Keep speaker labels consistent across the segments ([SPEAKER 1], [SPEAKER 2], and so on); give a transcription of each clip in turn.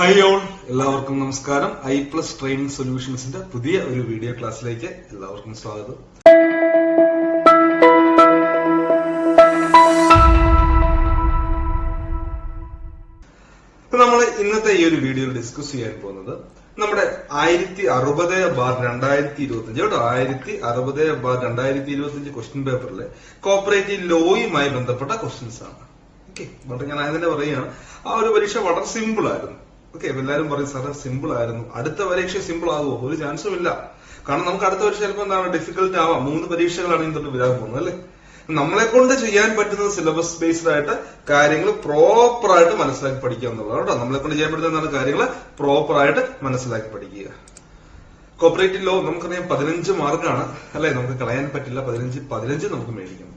[SPEAKER 1] Hi all, എല്ലാവർക്കും നമസ്കാരം. iPlus training സൊല്യൂഷൻസിന്റെ പുതിയ ഒരു വീഡിയോ ക്ലാസ്സിലേക്ക് എല്ലാവർക്കും സ്വാഗതം. നമ്മൾ ഇന്നത്തെ ഈ ഒരു വീഡിയോയിൽ ഡിസ്കസ് ചെയ്യാൻ പോകുന്നത് നമ്മുടെ 1060/2025 കേട്ടോ, 1060/2025 ക്വസ്റ്റ്യൻ പേപ്പറിലെ കോപ്പറേറ്റീവ് ലോയുമായി ബന്ധപ്പെട്ട ക്വസ്റ്റ്യൻസ് ആണ്. ഓക്കെ, ബട്ട് ഞാൻ അതിനെ പറയുകയാണ്, ആ ഒരു പരീക്ഷ വളരെ സിമ്പിൾ ആയിരുന്നു. ഓക്കെ, എല്ലാവരും പറയും സാറേ സിമ്പിൾ ആയിരുന്നു, അടുത്ത പരീക്ഷ സിമ്പിൾ ആകുമോ? ഒരു ചാൻസും ഇല്ല. കാരണം നമുക്ക് അടുത്ത പരീക്ഷ ചിലപ്പോൾ എന്താണ് ഡിഫിക്കൽട്ട് ആവാം. 3 പരീക്ഷകളാണ് ഇന്നിട്ട് വരാൻ പോകുന്നത് അല്ലെ. നമ്മളെ കൊണ്ട് ചെയ്യാൻ പറ്റുന്നത് സിലബസ് ബേസ്ഡ് ആയിട്ട് കാര്യങ്ങൾ പ്രോപ്പർ ആയിട്ട് മനസ്സിലാക്കി പഠിക്കുക എന്നുള്ളതാണ് കേട്ടോ. നമ്മളെ കൊണ്ട് ചെയ്യാൻ പറ്റുന്ന കാര്യങ്ങൾ പ്രോപ്പർ ആയിട്ട് മനസ്സിലാക്കി പഠിക്കുക. കോപ്പറേറ്റീവ് ലോ നമുക്കറിയാം 15 മാർക്കാണ് അല്ലെ, നമുക്ക് കളയാൻ പറ്റില്ല. 15 നമുക്ക് മേടിക്കണം.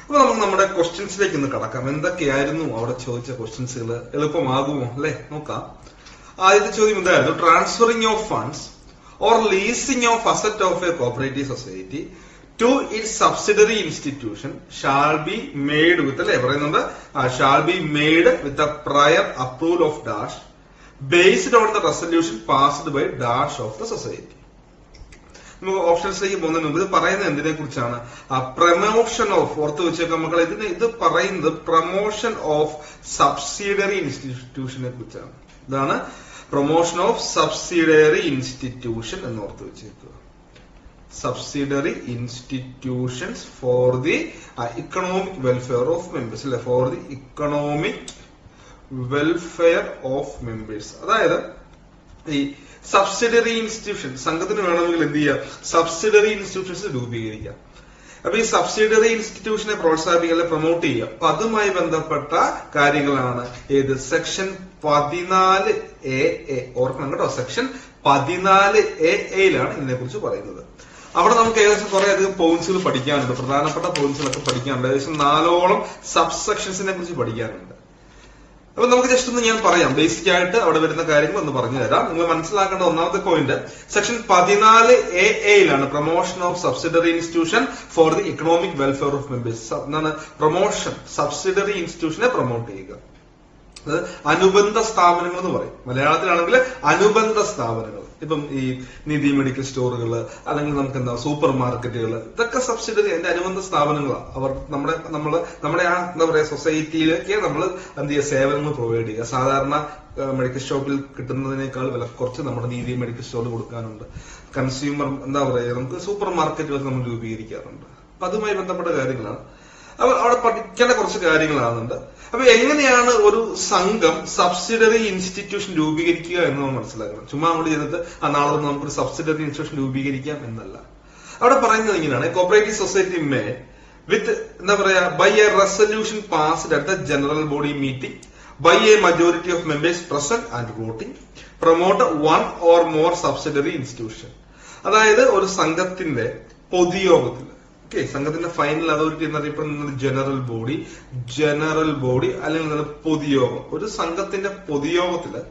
[SPEAKER 1] അപ്പൊ നമുക്ക് നമ്മുടെ ക്വസ്റ്റ്യൻസിലേക്ക് ഇന്ന് കടക്കാം. എന്തൊക്കെയായിരുന്നു അവിടെ ചോദിച്ച ക്വസ്റ്റ്യൻസുകൾ, എളുപ്പമാകുമോ അല്ലെ? നോക്കാം. ആദ്യത്തെ ചോദ്യം എന്തായിരുന്നു? Transferring of funds or leasing of asset of a cooperative society to its subsidiary institution shall be made with അല്ലെ പറയുന്നുണ്ട്, shall be made with the prior approval of dash based on the resolution passed by dash of the society. നമുക്ക് ഓപ്ഷൻസിലേക്ക് പോകുന്നതിന് മുമ്പ് ഇത് പറയുന്നത് എന്തിനെ കുറിച്ചാണ്? Promotion of, ഓർത്ത് വെച്ചേക്കാം മക്കളെ, ഇത് പറയുന്നത് പ്രമോഷൻ ഓഫ് സബ്സിഡിയറി ഇൻസ്റ്റിറ്റ്യൂഷനെ കുറിച്ചാണ്. ഇതാണ് പ്രൊമോഷൻ ഓഫ് സബ്സിഡിയറി ഇൻസ്റ്റിറ്റ്യൂഷൻ എന്ന് ഓർത്ത് വെച്ചേക്കുക. Subsidiary institutions for the economic welfare of members അല്ലെ, for the economic welfare of members. അതായത് ഈ സബ്സിഡിയറി ഇൻസ്റ്റിറ്റ്യൂഷൻ സംഘത്തിന് വേണമെങ്കിൽ എന്ത് ചെയ്യുക? സബ്സിഡിയറി ഇൻസ്റ്റിറ്റ്യൂഷൻസ് രൂപീകരിക്കാം. അപ്പൊ ഈ സബ്സിഡിയറി ഇൻസ്റ്റിറ്റ്യൂഷനെ പ്രോത്സാഹിപ്പിക്കുക അല്ലെ പ്രൊമോട്ട് ചെയ്യുക. അപ്പൊ അതുമായി ബന്ധപ്പെട്ട കാര്യങ്ങളാണ് ഏത്? Section 14A. ഓർക്കണം കേട്ടോ, സെക്ഷൻ 14A ഇതിനെ കുറിച്ച് പറയുന്നത്. അവിടെ നമുക്ക് ഏകദേശം കുറെ അധികം പോയിന്റ്സുകൾ പഠിക്കാനുണ്ട്, പ്രധാനപ്പെട്ട പോയിന്റ്സുകളൊക്കെ പഠിക്കാനുണ്ട്. ഏകദേശം 4ഓളം സബ് സെക്ഷൻസിനെ കുറിച്ച് പഠിക്കാനുണ്ട്. അപ്പൊ നമുക്ക് ജസ്റ്റ് ഒന്ന് ഞാൻ പറയാം, ബേസിക് ആയിട്ട് അവിടെ വരുന്ന കാര്യങ്ങൾ ഒന്ന് പറഞ്ഞു തരാം. നിങ്ങൾ മനസ്സിലാക്കേണ്ട ഒന്നാമത്തെ point section 14A promotion of subsidiary institution for the economic welfare of members. എന്താണ് പ്രൊമോഷൻ? സബ്സിഡിയറി ഇൻസ്റ്റിറ്റ്യൂഷനെ പ്രൊമോട്ട് ചെയ്യുക. അത് അനുബന്ധ സ്ഥാപനങ്ങൾ എന്ന് പറയും. മലയാളത്തിലാണെങ്കിൽ അനുബന്ധ സ്ഥാപനങ്ങൾ. ഇപ്പം ഈ നിധി മെഡിക്കൽ സ്റ്റോറുകൾ, അല്ലെങ്കിൽ നമുക്ക് എന്താ സൂപ്പർ മാർക്കറ്റുകൾ, ഇതൊക്കെ സബ്സിഡിയറി അതിന്റെ അനുബന്ധ സ്ഥാപനങ്ങളാണ്. അവർ നമ്മുടെ ആ എന്താ പറയാ സൊസൈറ്റിയിലേക്ക് നമ്മൾ എന്ത് ചെയ്യുക? സേവനങ്ങൾ പ്രൊവൈഡ് ചെയ്യുക. സാധാരണ മെഡിക്കൽ ഷോപ്പിൽ കിട്ടുന്നതിനേക്കാൾ വില കുറച്ച് നമ്മുടെ നീതി മെഡിക്കൽ സ്റ്റോറിൽ കൊടുക്കാനുണ്ട്. കൺസ്യൂമർ എന്താ പറയുക, നമുക്ക് സൂപ്പർ മാർക്കറ്റുകൾ നമ്മൾ രൂപീകരിക്കാറുണ്ട്. അപ്പൊ അതുമായി ബന്ധപ്പെട്ട കാര്യങ്ങളാണ്. അപ്പൊ അവിടെ പഠിക്കേണ്ട കുറച്ച് കാര്യങ്ങളാണുണ്ട്. അപ്പൊ എങ്ങനെയാണ് ഒരു സംഘം സബ്സിഡിയറി ഇൻസ്റ്റിറ്റ്യൂഷൻ രൂപീകരിക്കുക എന്ന് നമ്മൾ മനസ്സിലാക്കണം. ചുമ്മാ അങ്ങോട്ട് ചെയ്തിട്ട് നാളെ നമുക്കൊരു സബ്സിഡിയറി ഇൻസ്റ്റിറ്റ്യൂഷൻ രൂപീകരിക്കാം എന്നല്ല. അവിടെ പറയുന്നത് ഇങ്ങനെയാണ്: കോപ്പറേറ്റീവ് സൊസൈറ്റി മേ വിത്ത് എന്താ പറയാ by a resolution passed at the general body meeting by a majority of members present and voting promote 1 or more subsidiary institution. അതായത് ഒരു സംഘത്തിന്റെ പൊതുയോഗത്തിൽ, സംഘത്തിന്റെ ഫൈനൽ അതോറിറ്റി എന്നറിയപ്പെടുന്നത് ജനറൽ ബോഡി അല്ലെങ്കിൽ പൊതുയോഗം. ഒരു സംഘത്തിന്റെ പൊതുയോഗത്തില്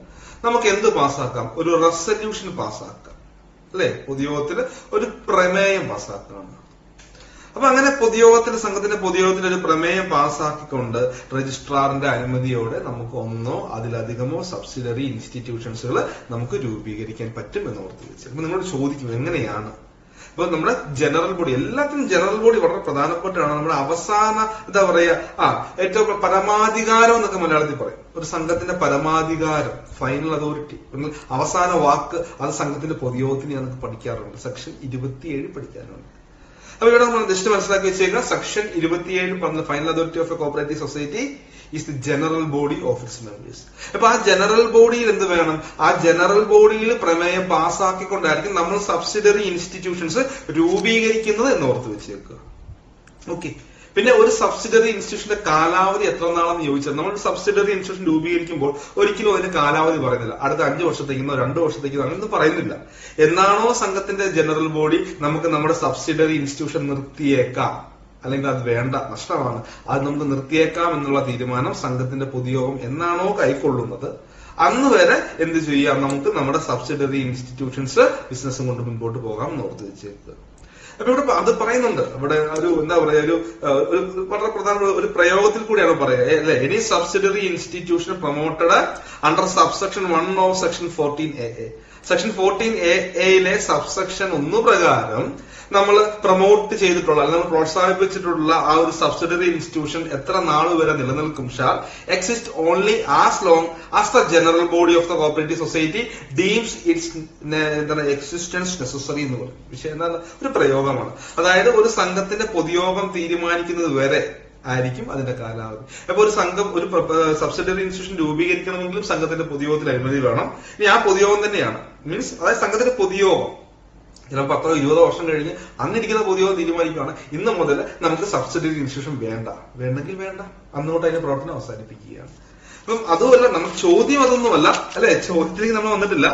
[SPEAKER 1] നമുക്ക് എന്ത് പാസ്സാക്കാം? ഒരു റെസല്യൂഷൻ പാസ്സാക്കാം അല്ലെ. പൊതുയോഗത്തില് ഒരു പ്രമേയം പാസ്സാക്കണം. അപ്പൊ അങ്ങനെ സംഘത്തിന്റെ പൊതുയോഗത്തിൽ ഒരു പ്രമേയം പാസ്സാക്കിക്കൊണ്ട് രജിസ്ട്രാറിന്റെ അനുമതിയോടെ നമുക്ക് ഒന്നോ അതിലധികമോ സബ്സിഡിയറി ഇൻസ്റ്റിറ്റ്യൂഷൻസുകൾ നമുക്ക് രൂപീകരിക്കാൻ പറ്റും എന്ന് ഓർത്ത് വെച്ചു. അപ്പൊ നിങ്ങളോട് ചോദിക്കും എങ്ങനെയാണ്? അപ്പൊ നമ്മുടെ ജനറൽ ബോഡി, എല്ലാത്തിനും ജനറൽ ബോഡി വളരെ പ്രധാനപ്പെട്ടാണ്. നമ്മുടെ അവസാന എന്താ പറയാ ഏറ്റവും പരമാധികാരം എന്നൊക്കെ മലയാളത്തിൽ പറയും. ഒരു സംഘത്തിന്റെ പരമാധികാരം, ഫൈനൽ അതോറിറ്റി, അവസാന വാക്ക്, അത് സംഘത്തിന്റെ പൊതുയോഗത്തിന് ഞാൻ പഠിക്കാറുണ്ട്. സെക്ഷൻ 27 പഠിക്കാറുണ്ട്. അപ്പൊ ഇവിടെ നമ്മൾ ജസ്റ്റ് മനസ്സിലാക്കി വെച്ചേക്കാം. സെക്ഷൻ 27 പറഞ്ഞ final authority of a cooperative society is the general body of its members. അപ്പൊ ആ ജനറൽ ബോഡിയിൽ എന്ത് വേണം? ആ ജനറൽ ബോഡിയിൽ പ്രമേയം പാസ്സാക്കിക്കൊണ്ടായിരിക്കും നമ്മൾ സബ്സിഡിയറി ഇൻസ്റ്റിറ്റ്യൂഷൻസ് രൂപീകരിക്കുന്നത് എന്ന് ഓർത്ത് വെച്ചേക്കുക. ഓക്കെ, പിന്നെ ഒരു സബ്സിഡിയറി ഇൻസ്റ്റിറ്റ്യൂഷന്റെ കാലാവധി എത്ര നാളെന്ന് ചോദിച്ചാൽ, നമ്മൾ സബ്സിഡിയറി ഇൻസ്റ്റിറ്റ്യൂഷൻ രൂപീകരിക്കുമ്പോൾ ഒരിക്കലും അതിന് കാലാവധി പറയുന്നില്ല. അടുത്ത 5 വർഷത്തേക്കുന്നോ 2 വർഷത്തേക്കോ അങ്ങനെയൊന്നും പറയുന്നില്ല. എന്നാണോ സംഘത്തിന്റെ ജനറൽ ബോഡി നമുക്ക് നമ്മുടെ സബ്സിഡിയറി ഇൻസ്റ്റിറ്റ്യൂഷൻ നിർത്തിയേക്കാം, അല്ലെങ്കിൽ അത് വേണ്ട, നഷ്ടമാണ്, അത് നമുക്ക് നിർത്തിയേക്കാം എന്നുള്ള തീരുമാനം സംഘത്തിന്റെ പൊതുയോഗം എന്നാണോ കൈക്കൊള്ളുന്നത്, അന്ന് വരെ എന്ത് ചെയ്യാം? നമുക്ക് നമ്മുടെ സബ്സിഡിയറി ഇൻസ്റ്റിറ്റ്യൂഷൻസ് ബിസിനസ്സും കൊണ്ട് മുൻപോട്ട് പോകാം എന്ന് ഓർത്ത് വെച്ചേക്കുക. അപ്പൊ ഇവിടെ അത് പറയുന്നുണ്ട്. ഇവിടെ ഒരു എന്താ പറയാ, ഒരു വളരെ പ്രധാനപ്പെട്ട ഒരു പ്രയോഗത്തിൽ കൂടിയാണ് പറയുക അല്ലെ. Any subsidiary institution promoted under subsection 1 of section 14AA. Section 14AA subsection 1 പ്രകാരം നമ്മൾ പ്രൊമോട്ട് ചെയ്തിട്ടുള്ള അല്ലെങ്കിൽ നമ്മൾ പ്രോത്സാഹിപ്പിച്ചിട്ടുള്ള ആ ഒരു സബ്സിഡറി ഇൻസ്റ്റിറ്റ്യൂഷൻ എത്ര നാൾ വരെ നിലനിൽക്കും? Shall exist only as long as the general body of the cooperative society deems it's existence necessary എന്ന് പറയും. വിഷയം എന്താണ്? ഒരു പ്രയോഗമാണ്. അതായത് ഒരു സംഘത്തിന്റെ പൊതുയോഗം തീരുമാനിക്കുന്നത് വരെ ആയിരിക്കും അതിന്റെ കാലാവധി. അപ്പൊ ഒരു സംഘം, ഒരു സബ്സിഡറി ഇൻസ്റ്റിറ്റ്യൂഷൻ രൂപീകരിക്കണമെങ്കിലും സംഘത്തിന്റെ പൊതുയോഗത്തിൽ അനുമതി വേണം. ഇനി ആ പൊതുയോഗം തന്നെയാണ് മീൻസ് അതായത് സംഘത്തിന്റെ പൊതുയോഗം ചിലപ്പോൾ 10-20 വർഷം കഴിഞ്ഞ് അന്നിരിക്കുന്ന പൊതുയോഗം തീരുമാനിക്കുകയാണ് ഇന്ന് മുതൽ നമുക്ക് സബ്സിഡറി ഇൻസ്റ്റിറ്റ്യൂഷൻ വേണ്ടെങ്കിൽ വേണ്ട, അന്നുകൊണ്ട് അതിന്റെ പ്രവർത്തനം അവസാനിപ്പിക്കുകയാണ്. അപ്പം അതുമല്ല, നമുക്ക് ചോദ്യം അതൊന്നുമല്ല അല്ലെ, ചോദ്യത്തിലേക്ക് നമ്മൾ വന്നിട്ടില്ല.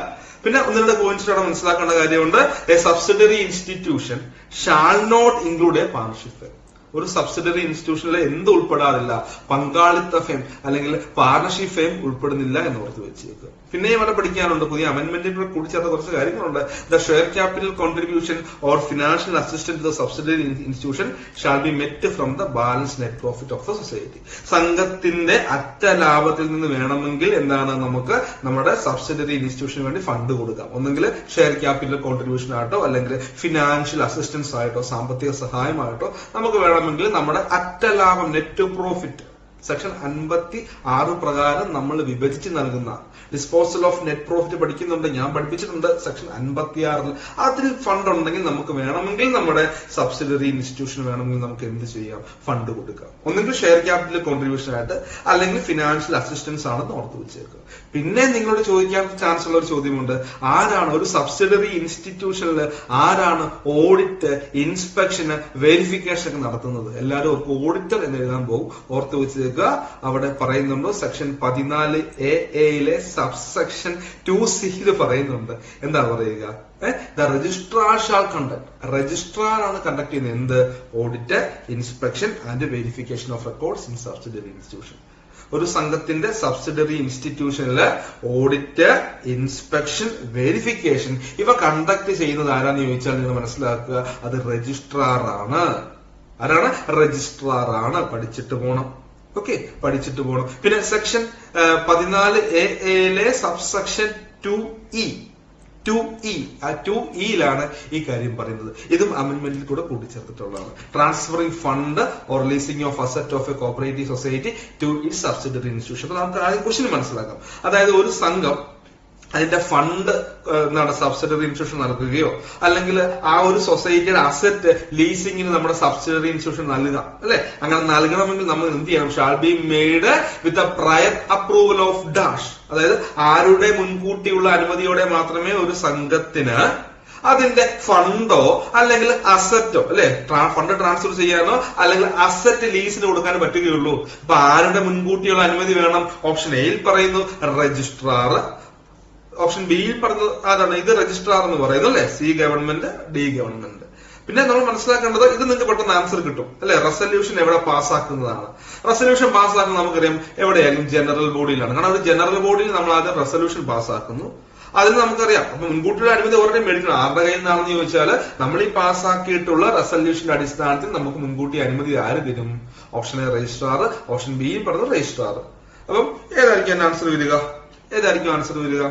[SPEAKER 1] പിന്നെ 1-2 പോയിന്റ്സ് അവിടെ മനസ്സിലാക്കേണ്ട കാര്യമുണ്ട്. A subsidiary institution shall not include a partnership. ഒരു സബ്സിഡറി ഇൻസ്റ്റിറ്റ്യൂഷനിൽ എന്ത് ഉൾപ്പെടാറില്ല? പങ്കാളിത്ത ഫെയിം അല്ലെങ്കിൽ പാർട്ണർഷിപ്പ് ഫെയിം ഉൾപ്പെടുന്നില്ല എന്ന് ഓർത്ത് വെച്ചേക്കുക. പിന്നെയും അവിടെ പഠിക്കാനുണ്ട്. പുതിയ അമെന്റ്മെന്റിൽ കൂടി ചേർത്ത കുറച്ച് കാര്യങ്ങളുണ്ട്. The share capital contribution or financial assistance to the subsidiary institution shall be met from the balance net profit of the society. സംഘത്തിന്റെ അറ്റ ലാഭത്തിൽ നിന്ന് വേണമെങ്കിൽ എന്താണ് നമുക്ക് നമ്മുടെ സബ്സിഡറി ഇൻസ്റ്റിറ്റ്യൂഷന് വേണ്ടി ഫണ്ട് കൊടുക്കാം. ഒന്നെങ്കിൽ ഷെയർ ക്യാപിറ്റൽ കോൺട്രിബ്യൂഷൻ ആയിട്ടോ അല്ലെങ്കിൽ ഫിനാൻഷ്യൽ അസിസ്റ്റൻസ് ആയിട്ടോ സാമ്പത്തിക സഹായമായിട്ടോ നമുക്ക് വേണമെങ്കിൽ നമ്മുടെ അറ്റ ലാഭം നെറ്റ് പ്രോഫിറ്റ് സെക്ഷൻ 56 പ്രകാരം നമ്മൾ വിഭജിച്ച് നൽകുന്ന ഡിസ്പോസൽ ഓഫ് നെറ്റ് പ്രോഫിറ്റ് പഠിക്കുന്നുണ്ട്, ഞാൻ പഠിപ്പിച്ചിട്ടുണ്ട് സെക്ഷൻ 56. അതിൽ ഫണ്ട് ഉണ്ടെങ്കിൽ നമുക്ക് വേണമെങ്കിൽ നമ്മുടെ സബ്സിഡറി ഇൻസ്റ്റിറ്റ്യൂഷൻ വേണമെങ്കിൽ നമുക്ക് എന്ത് ചെയ്യാം? ഫണ്ട് കൊടുക്കാം. ഒന്നെങ്കിൽ ഷെയർ ക്യാപിറ്റൽ കോൺട്രിബ്യൂഷൻ ആയിട്ട് അല്ലെങ്കിൽ ഫിനാൻഷ്യൽ അസിസ്റ്റൻസ് ആണെന്ന് ഓർത്ത് വെച്ചേക്കുക. പിന്നെ നിങ്ങളോട് ചോദിക്കാൻ ചാൻസ് ഉള്ള ഒരു ചോദ്യമുണ്ട്. ആരാണ് ഒരു സബ്സിഡറി ഇൻസ്റ്റിറ്റ്യൂഷനിൽ ആരാണ് ഓഡിറ്റ്, ഇൻസ്പെക്ഷന്, വെരിഫിക്കേഷൻ ഒക്കെ നടത്തുന്നത്? എല്ലാവരും ഓഡിറ്റർ എന്ന് എഴുതാൻ പോകും, ഓർത്ത് വെച്ചേക്കുക. അവിടെ പറയുന്നുണ്ട് സെക്ഷൻ 14AA സബ്സെക്ഷൻ 2C പറയുന്നുണ്ട്. എന്താ പറയുക? The registrar shall conduct. Registrar ആണ് കണ്ടക്ട് ചെയ്യുന്നത് എന്ത്? Audit, inspection and verification of records in subsidiary institution. ഒരു സംഘത്തിന്റെ സബ്സിഡറി ഇൻസ്റ്റിറ്റ്യൂഷനില് ഓഡിറ്റ്, ഇൻസ്പെക്ഷൻ, വെരിഫിക്കേഷൻ ഇവ കണ്ടക്ട് ചെയ്യുന്നത് ആരാന്ന് ചോദിച്ചാൽ നിങ്ങൾ മനസ്സിലാക്കുക, അത് രജിസ്ട്രാർ ആണ്. ആരാണ്? രജിസ്ട്രാർ ആണ്. പഠിച്ചിട്ട് പോണം. ഓക്കെ, പഠിച്ചിട്ട് പോകണം. പിന്നെ സെക്ഷൻ 14AA സബ്സെക്ഷൻ 2E. ആ 2E-ലാണ് ഈ കാര്യം പറയുന്നത്. ഇതും അമെന്റ്മെന്റിൽ കൂടെ കൂട്ടിച്ചേർത്തിട്ടുള്ളതാണ്. Transferring fund or releasing of asset of a cooperative society to its subsidiary institution. അപ്പൊ നമുക്ക് ആദ്യം ക്വസ്റ്റ്യൻ മനസ്സിലാക്കാം. അതായത് ഒരു സംഘം അതിന്റെ ഫണ്ട് എന്താണ് സബ്സിഡറി ഇൻസ്റ്റിറ്റ്യൂഷൻ നൽകുകയോ അല്ലെങ്കിൽ ആ ഒരു സൊസൈറ്റിയുടെ അസറ്റ് ലീസിംഗിന് നമ്മുടെ സബ്സിഡറി ഇൻസ്റ്റിറ്റ്യൂഷൻ നൽകാം അല്ലെ. അങ്ങനെ നൽകണമെങ്കിൽ നമ്മൾ എന്ത് ചെയ്യണം? Shall be made with a prior approval of dash. അതായത് ആരുടെ മുൻകൂട്ടിയുള്ള അനുമതിയോടെ മാത്രമേ ഒരു സംഘത്തിന് അതിന്റെ ഫണ്ടോ അല്ലെങ്കിൽ അസറ്റോ അല്ലെ ഫണ്ട് ട്രാൻസ്ഫർ ചെയ്യാനോ അല്ലെങ്കിൽ അസറ്റ് ലീസിന് കൊടുക്കാനോ പറ്റുകയുള്ളൂ. അപ്പൊ ആരുടെ മുൻകൂട്ടിയുള്ള അനുമതി വേണം? ഓപ്ഷൻ എയിൽ പറയുന്നു രജിസ്ട്രാർ, ഓപ്ഷൻ ബിയിൽ പറഞ്ഞത് ആരാണ്? ഇത് രജിസ്ട്രാർ എന്ന് പറയുന്നു അല്ലെ. C government, D government. പിന്നെ നമ്മൾ മനസ്സിലാക്കേണ്ടത് ഇത് നിങ്ങൾക്ക് പെട്ടെന്ന് ആൻസർ കിട്ടും അല്ലെ. റെസല്യൂഷൻ എവിടെ പാസ്സാക്കുന്നതാണ്? റെസല്യൂഷൻ പാസ്സാക്കുന്നത് നമുക്കറിയാം എവിടെയായാലും ജനറൽ ബോഡിയിലാണ്. കാരണം ഒരു ജനറൽ ബോഡിയിൽ നമ്മൾ ആദ്യം റെസല്യൂഷൻ പാസ്സാക്കുന്നു. അതിന് നമുക്കറിയാം. അപ്പൊ മുൻകൂട്ടിയുള്ള അനുമതി ഓൾറെഡി മേടിക്കണം. ആരുടെ കയ്യിൽ നിന്നാണെന്ന് ചോദിച്ചാൽ നമ്മൾ ഈ പാസ്സാക്കിയിട്ടുള്ള റെസല്യൂഷന്റെ അടിസ്ഥാനത്തിൽ നമുക്ക് മുൻകൂട്ടി അനുമതി ആര് തരും? ഓപ്ഷൻ എ രജിസ്ട്രാർ, ഓപ്ഷൻ ബിയിൽ പറഞ്ഞത് രജിസ്ട്രാർ. അപ്പം ഏതായിരിക്കും ആൻസർ വരിക?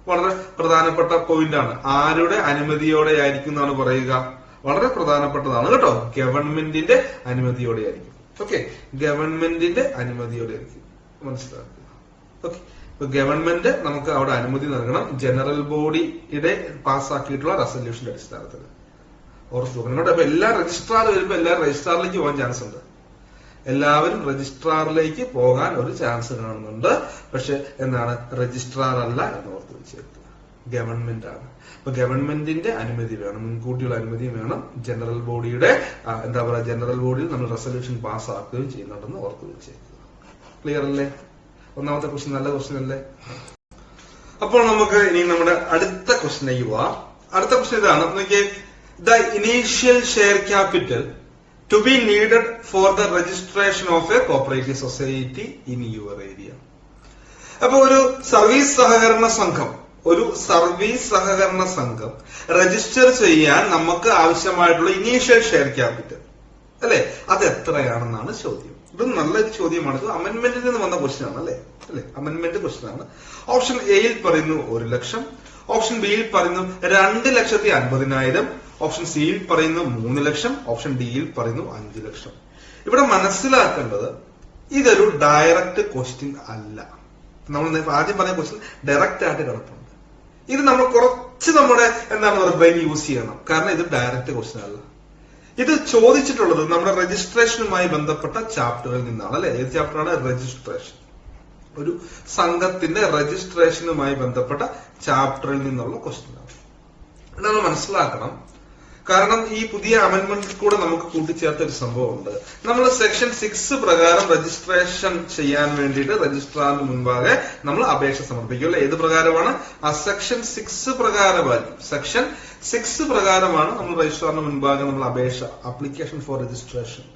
[SPEAKER 1] വളരെ പ്രധാനപ്പെട്ട പോയിന്റ് ആണ്. ആരുടെ അനുമതിയോടെ ആയിരിക്കും എന്നാണ് പറയുക? വളരെ പ്രധാനപ്പെട്ടതാണ് കേട്ടോ. ഗവൺമെന്റിന്റെ അനുമതിയോടെ ആയിരിക്കും. ഓക്കെ, ഗവൺമെന്റിന്റെ അനുമതിയോടെ ആയിരിക്കും. മനസ്സിലാക്കുക. ഓക്കെ, ഇപ്പൊ ഗവൺമെന്റ് നമുക്ക് അവിടെ അനുമതി നൽകണം ജനറൽ ബോഡിയുടെ പാസ്സാക്കിയിട്ടുള്ള റെസല്യൂഷന്റെ അടിസ്ഥാനത്തിൽ. ഓർത്ത് നോക്കണം കേട്ടോ. അപ്പൊ എല്ലാ രജിസ്ട്രാർ വരുമ്പോ എല്ലാവരും രജിസ്ട്രാറിലേക്ക് പോകാൻ ചാൻസ് ഉണ്ട്. എല്ലാവരും രജിസ്ട്രാറിലേക്ക് പോകാൻ ഒരു ചാൻസ് കാണുന്നുണ്ട്. പക്ഷെ എന്താണ്? രജിസ്ട്രാർ അല്ല എന്ന് ഓർത്ത് വെച്ചേക്കുക, ഗവൺമെന്റ് ആണ്. അപ്പൊ ഗവൺമെന്റിന്റെ അനുമതി വേണം, മുൻകൂട്ടിയുള്ള അനുമതി വേണം. ജനറൽ ബോഡിയുടെ എന്താ പറയാ, ജനറൽ ബോഡിയിൽ നമ്മൾ റെസല്യൂഷൻ പാസ്സാക്കുകയും ചെയ്യുന്നുണ്ടെന്ന് ഓർത്ത് വെച്ചേക്കുക. ക്ലിയർ അല്ലേ? ഒന്നാമത്തെ ക്വസ്റ്റ്യൻ നല്ല ക്വസ്റ്റ്യൻ അല്ലേ? അപ്പോൾ നമുക്ക് ഇനി നമ്മുടെ അടുത്ത ക്വസ്റ്റ്യനിലേക്ക് പോവാം. അടുത്ത ക്വസ്റ്റ്യൻ ഇതാണ്. നോക്കിയേ, the initial share capital to be needed for the registration of a cooperative society in your area. അപ്പൊ ഒരു സർവീസ് സഹകരണ സംഘം ഒരു സർവീസ് സഹകരണ സംഘം രജിസ്റ്റർ ചെയ്യാൻ നമുക്ക് ആവശ്യമായിട്ടുള്ള ഇനീഷ്യൽ ഷെയർ ക്യാപിറ്റൽ അല്ലെ അത് എത്രയാണെന്നാണ് ചോദ്യം. ഇത് നല്ലൊരു ചോദ്യമാണ്. ഇത് അമെന്റ്മെന്റിൽ നിന്ന് വന്ന ക്വസ്റ്റ്യൻ ആണ് അല്ലെ അമെന്റ്മെന്റ് ക്വസ്റ്റ്യൻ ആണ്. ഓപ്ഷൻ എയിൽ പറയുന്നു 1 ലക്ഷം, ഓപ്ഷൻ ബിയിൽ പറയുന്നു 2,50,000, ഓപ്ഷൻ സിയിൽ പറയുന്നു 3 ലക്ഷം, ഓപ്ഷൻ ഡിയിൽ പറയുന്നു 5 ലക്ഷം. ഇവിടെ മനസ്സിലാക്കേണ്ടത് ഇതൊരു ഡയറക്റ്റ് ക്വസ്റ്റ്യൻ അല്ല. നമ്മൾ ആദ്യം പറഞ്ഞ ക്വസ്റ്റ്യൻ ഡയറക്റ്റ് ആയിട്ട് കിടപ്പുണ്ട്. ഇത് നമ്മൾ കുറച്ച് നമ്മുടെ ബ്രെയിൻ യൂസ് ചെയ്യണം. കാരണം ഇത് ഡയറക്റ്റ് ക്വസ്റ്റ്യൻ അല്ല. ഇത് ചോദിച്ചിട്ടുള്ളത് നമ്മുടെ രജിസ്ട്രേഷനുമായി ബന്ധപ്പെട്ട ചാപ്റ്ററിൽ നിന്നാണ് അല്ലെ. ഏത് ചാപ്റ്ററാണ്? രജിസ്ട്രേഷൻ. ഒരു സംഘത്തിന്റെ രജിസ്ട്രേഷനുമായി ബന്ധപ്പെട്ട ചാപ്റ്ററിൽ നിന്നുള്ള ക്വസ്റ്റ്യൻ ആണ്. നമ്മൾ മനസ്സിലാക്കണം. കാരണം ഈ പുതിയ അമെന്റ്മെന്റിൽ കൂടെ നമുക്ക് കൂട്ടിച്ചേർത്ത ഒരു സംഭവമുണ്ട്. നമ്മൾ സെക്ഷൻ 6 പ്രകാരം രജിസ്ട്രേഷൻ ചെയ്യാൻ വേണ്ടിയിട്ട് രജിസ്ട്രാറിന് മുൻപാകെ നമ്മൾ അപേക്ഷ സമർപ്പിക്കും അല്ലെ. ഏത് പ്രകാരമാണ്? ആ സെക്ഷൻ 6 പ്രകാരമായിരിക്കും. സെക്ഷൻ 6 പ്രകാരമാണ് നമ്മൾ രജിസ്ട്രാറിന് മുൻപാകെ നമ്മൾ അപേക്ഷ അപ്ലിക്കേഷൻ ഫോർ രജിസ്ട്രേഷൻ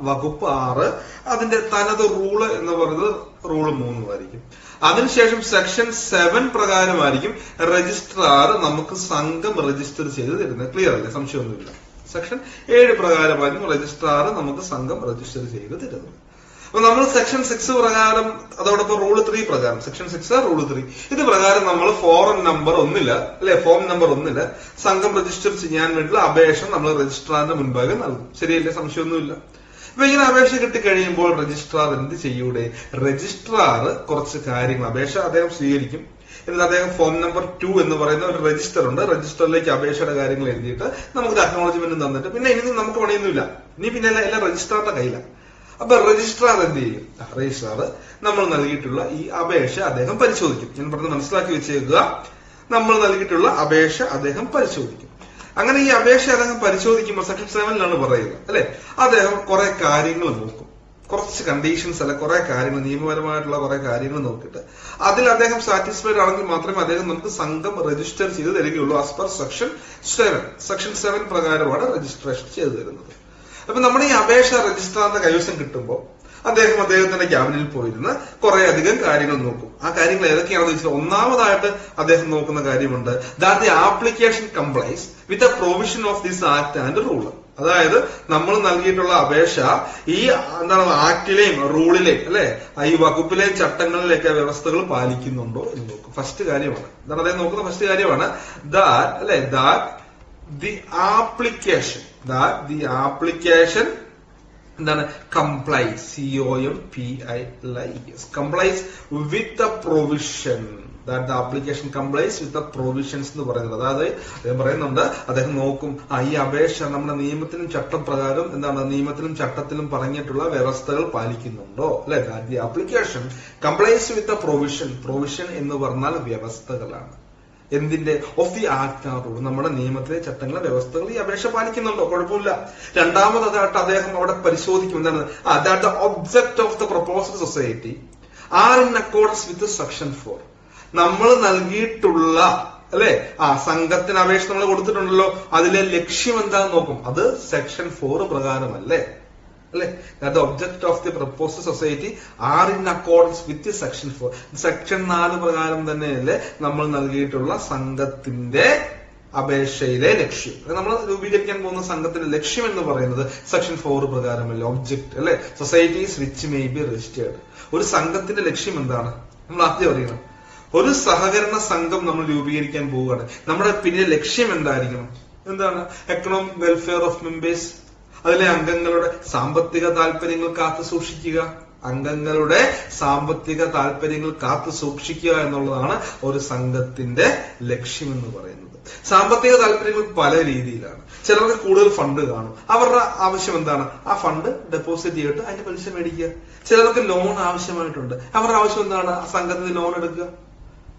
[SPEAKER 1] വകുപ്പ് 6 അതിന്റെ തനത് റൂള് എന്ന് പറയുന്നത് റൂള് 3 ആയിരിക്കും. അതിനുശേഷം സെക്ഷൻ 7 പ്രകാരമായിരിക്കും രജിസ്ട്രാർ നമുക്ക് സംഘം രജിസ്റ്റർ ചെയ്ത് തരുന്നത്. ക്ലിയർ അല്ലേ? സംശയമൊന്നുമില്ല. സെക്ഷൻ 7 പ്രകാരമായിരിക്കും രജിസ്ട്രാർ നമുക്ക് സംഘം രജിസ്റ്റർ ചെയ്ത് തരുന്നത്. അപ്പൊ നമ്മൾ സെക്ഷൻ 6 പ്രകാരം അതോടൊപ്പം റൂൾ 3 പ്രകാരം സെക്ഷൻ 6 റൂൾ 3 ഇത് പ്രകാരം നമ്മൾ ഫോം നമ്പർ 1 സംഘം രജിസ്റ്റർ ചെയ്യാൻ വേണ്ടിയുള്ള അപേക്ഷ നമ്മൾ രജിസ്ട്രാറിന്റെ മുൻപാകെ നൽകും. ശരിയല്ലേ? സംശയമൊന്നുമില്ല. അപ്പൊ ഇങ്ങനെ അപേക്ഷ കിട്ടിക്കഴിയുമ്പോൾ രജിസ്ട്രാർ എന്ത് ചെയ്യൂടെ? രജിസ്ട്രാർ കുറച്ച് കാര്യങ്ങൾ അപേക്ഷ അദ്ദേഹം സ്വീകരിക്കും. എന്നിട്ട് അദ്ദേഹം ഫോം നമ്പർ 2 എന്ന് പറയുന്ന ഒരു രജിസ്റ്റർ ഉണ്ട്. രജിസ്റ്ററിലേക്ക് അപേക്ഷയുടെ കാര്യങ്ങൾ എഴുതിയിട്ട് നമുക്കൊരു അക്നോളജ്മെന്റ് തന്നിട്ട് പിന്നെ ഇനി നമുക്ക് പണിയൊന്നുമില്ല. ഇനി പിന്നെ എല്ലാം രജിസ്ട്രാറിന്റെ കയ്യിലാണ്. അപ്പൊ രജിസ്ട്രാർ എന്ത് ചെയ്യും? രജിസ്ട്രാർ നമ്മൾ നൽകിയിട്ടുള്ള ഈ അപേക്ഷ അദ്ദേഹം പരിശോധിക്കും. ഞാൻ പറഞ്ഞ് മനസ്സിലാക്കി വെച്ചേക്കുക. നമ്മൾ നൽകിയിട്ടുള്ള അപേക്ഷ അദ്ദേഹം പരിശോധിക്കും. അങ്ങനെ ഈ അപേക്ഷ അദ്ദേഹം പരിശോധിക്കുമ്പോൾ സെക്ഷൻ 7 പറയുന്നത് അല്ലെ. അദ്ദേഹം കുറെ കാര്യങ്ങൾ നോക്കും. കുറച്ച് കണ്ടീഷൻസ് അല്ലെ കുറെ കാര്യങ്ങൾ നിയമപരമായിട്ടുള്ള കുറെ കാര്യങ്ങൾ നോക്കിയിട്ട് അതിൽ അദ്ദേഹം സാറ്റിസ്ഫൈഡ് ആണെങ്കിൽ മാത്രമേ അദ്ദേഹം നമുക്ക് സംഘം രജിസ്റ്റർ ചെയ്ത് തരികയുള്ളൂ. ആസ് പെർ സെക്ഷൻ 7 പ്രകാരമാണ് രജിസ്ട്രേഷൻ ചെയ്തു തരുന്നത്. അപ്പൊ നമ്മുടെ ഈ അപേക്ഷ രജിസ്ട്രാറിന്റെ കൈവശം കിട്ടുമ്പോൾ അദ്ദേഹത്തിന്റെ ക്യാബിനിൽ പോയിരുന്ന് കുറെ അധികം കാര്യങ്ങൾ നോക്കും. ആ കാര്യങ്ങൾ ഏതൊക്കെയാണെന്ന് വെച്ചാൽ ഒന്നാമതായിട്ട് അദ്ദേഹം നോക്കുന്ന കാര്യമുണ്ട് that the application complies with a provision of this act and rule. അതായത് നമ്മൾ നൽകിയിട്ടുള്ള അപേക്ഷ ഈ ആക്ടിലെയും റൂളിലെയും അല്ലെ ഈ വകുപ്പിലെയും ചട്ടങ്ങളിലെയൊക്കെ വ്യവസ്ഥകൾ പാലിക്കുന്നുണ്ടോ എന്ന് നോക്കും. ഫസ്റ്റ് കാര്യമാണ്. എന്താണ് അദ്ദേഹം നോക്കുന്ന ഫസ്റ്റ് കാര്യമാണ് ദാറ്റ് ദി ആപ്ലിക്കേഷൻ എന്താണ്? Complies complies with the provision that the application complies with the provisions എന്ന് പറയുന്നത്. അതായത് അദ്ദേഹം പറയുന്നുണ്ട് അദ്ദേഹം നോക്കും ഈ അപേക്ഷ നമ്മുടെ നിയമത്തിനും ചട്ടപ്രകാരം നിയമത്തിലും ചട്ടത്തിലും പറഞ്ഞിട്ടുള്ള വ്യവസ്ഥകൾ പാലിക്കുന്നുണ്ടോ അല്ലെ. That the application complies with the provision എന്ന് പറഞ്ഞാൽ വ്യവസ്ഥകളാണ്. എന്തിന്റെ? Of the act or rule. നമ്മുടെ നിയമത്തിലെ ചട്ടങ്ങളെ വ്യവസ്ഥകൾ ഈ അപേക്ഷ പാലിക്കുന്നുണ്ടോ? കുഴപ്പമില്ല. രണ്ടാമതായിട്ട് അദ്ദേഹം അവിടെ പരിശോധിക്കും എന്താണ്? That the object of the proposal society are in accordance with section 4. നമ്മൾ നൽകിയിട്ടുള്ള അല്ലെ സംഘത്തിന് അപേക്ഷ നമ്മൾ കൊടുത്തിട്ടുണ്ടല്ലോ, അതിലെ ലക്ഷ്യം എന്താണെന്ന് നോക്കും. അത് സെക്ഷൻ 4 പ്രകാരമല്ലേ അല്ലെ. The object of the proposal society are in accordance with section 4. Section 4 പ്രകാരം തന്നെയല്ലേ നമ്മൾ നൽകിയിട്ടുള്ള സംഘത്തിന്റെ അപേക്ഷയിലെ ലക്ഷ്യം. നമ്മൾ രൂപീകരിക്കാൻ പോകുന്ന സംഘത്തിന്റെ ലക്ഷ്യം എന്ന് പറയുന്നത് സെക്ഷൻ 4 പ്രകാരമല്ലേ. ഒബ്ജക്ട് അല്ലെ societies which may be registered. ഒരു സംഘത്തിന്റെ ലക്ഷ്യം എന്താണ്? നമ്മൾ ആദ്യം അറിയണം. ഒരു സഹകരണ സംഘം നമ്മൾ രൂപീകരിക്കാൻ പോവുകയാണ്. നമ്മുടെ പിന്നെ ലക്ഷ്യം എന്തായിരിക്കണം? എന്താണ്? Economic welfare of members. അതിലെ അംഗങ്ങളുടെ സാമ്പത്തിക താല്പര്യങ്ങൾ കാത്തു സൂക്ഷിക്കുക. എന്നുള്ളതാണ് ഒരു സംഘത്തിന്റെ ലക്ഷ്യം എന്ന് പറയുന്നത്. സാമ്പത്തിക താല്പര്യങ്ങൾ പല രീതിയിലാണ്. ചിലർക്ക് കൂടുതൽ ഫണ്ട് കാണും. അവരുടെ ആവശ്യം എന്താണ്? ആ ഫണ്ട് ഡെപ്പോസിറ്റ് ചെയ്തിട്ട് അതിന്റെ പലിശ മേടിക്കുക. ചിലർക്ക് ലോൺ ആവശ്യമായിട്ടുണ്ട്. അവരുടെ ആവശ്യം എന്താണ്? ആ സംഘത്തിന് ലോൺ എടുക്കുക.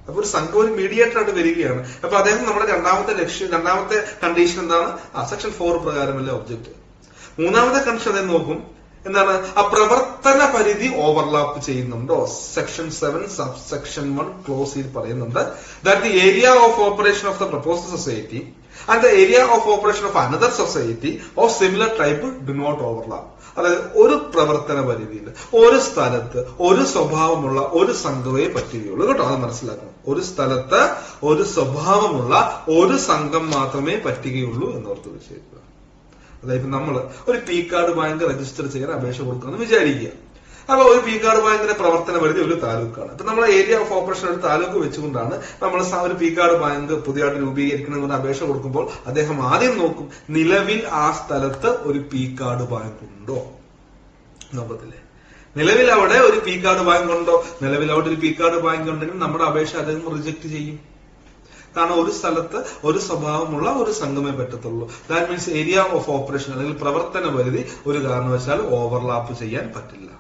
[SPEAKER 1] അപ്പൊ ഒരു സംഘം ഒരു മീഡിയേറ്റർ ആയിട്ട് വരികയാണ്. അപ്പൊ അദ്ദേഹം നമ്മുടെ രണ്ടാമത്തെ കണ്ടീഷൻ എന്താണ്? സെക്ഷൻ 4 പ്രകാരമല്ലേ ഒബ്ജക്ട്. മൂന്നാമത്തെ കണ്ടീഷൻ അദ്ദേഹം നോക്കും എന്താണ്? ആ പ്രവർത്തന പരിധി ഓവർലാപ്പ് ചെയ്യുന്നുണ്ടോ? സെക്ഷൻ 7 സബ്സെക്ഷൻ 1 ക്ലോസിൽ പറയുന്നുണ്ട് that the area of operation of the proposal society and the area of operation of another society of similar type do not overlap. അതായത് ഒരു പ്രവർത്തന പരിധിയിൽ ഒരു സ്ഥലത്ത് ഒരു സ്വഭാവമുള്ള ഒരു സംഘമേ പറ്റുകയുള്ളൂ കേട്ടോ. അത് മനസ്സിലാക്കണം. ഒരു സ്ഥലത്ത് ഒരു സ്വഭാവമുള്ള ഒരു സംഘം മാത്രമേ പറ്റുകയുള്ളൂ എന്നോർത്ത് വെച്ചേക്കുക. അതായത് നമ്മൾ ഒരു പി കാർഡ് ബാങ്ക് രജിസ്റ്റർ ചെയ്യാൻ അപേക്ഷ കൊടുക്കണമെന്ന് വിചാരിക്കുക. അപ്പൊ ഒരു പി കാർഡ് ബാങ്കിന്റെ പ്രവർത്തന പരിധി ഒരു താലൂക്കാണ്. ഇപ്പൊ നമ്മളെ ഏരിയ ഓഫ് ഓപ്പറേഷൻ ഒരു താലൂക്ക് വെച്ചുകൊണ്ടാണ് നമ്മൾ ഒരു പി കാർഡ് ബാങ്ക് പുതിയതായിട്ട് രൂപീകരിക്കണമെന്ന് അപേക്ഷ കൊടുക്കുമ്പോൾ അദ്ദേഹം ആദ്യം നോക്കും, നിലവിൽ ആ സ്ഥലത്ത് ഒരു പി കാർഡ് ബാങ്ക് ഉണ്ടോ നോക്കത്തില്ലേ. നിലവിൽ അവിടെ ഒരു പി കാർഡ് ബാങ്ക് ഉണ്ടോ? നിലവിൽ അവിടെ ഒരു പി കാർഡ് ബാങ്ക് ഉണ്ടെങ്കിൽ നമ്മുടെ അപേക്ഷ അദ്ദേഹം റിജക്ട് ചെയ്യും. കാരണം ഒരു സ്ഥലത്ത് ഒരു സ്വഭാവമുള്ള ഒരു സംഘമേ പറ്റത്തുള്ളൂ. That means area of operation അല്ലെങ്കിൽ പ്രവർത്തന പരിധി ഒരു കാരണവശാലും ഓവർലാപ്പ് ചെയ്യാൻ പറ്റില്ല.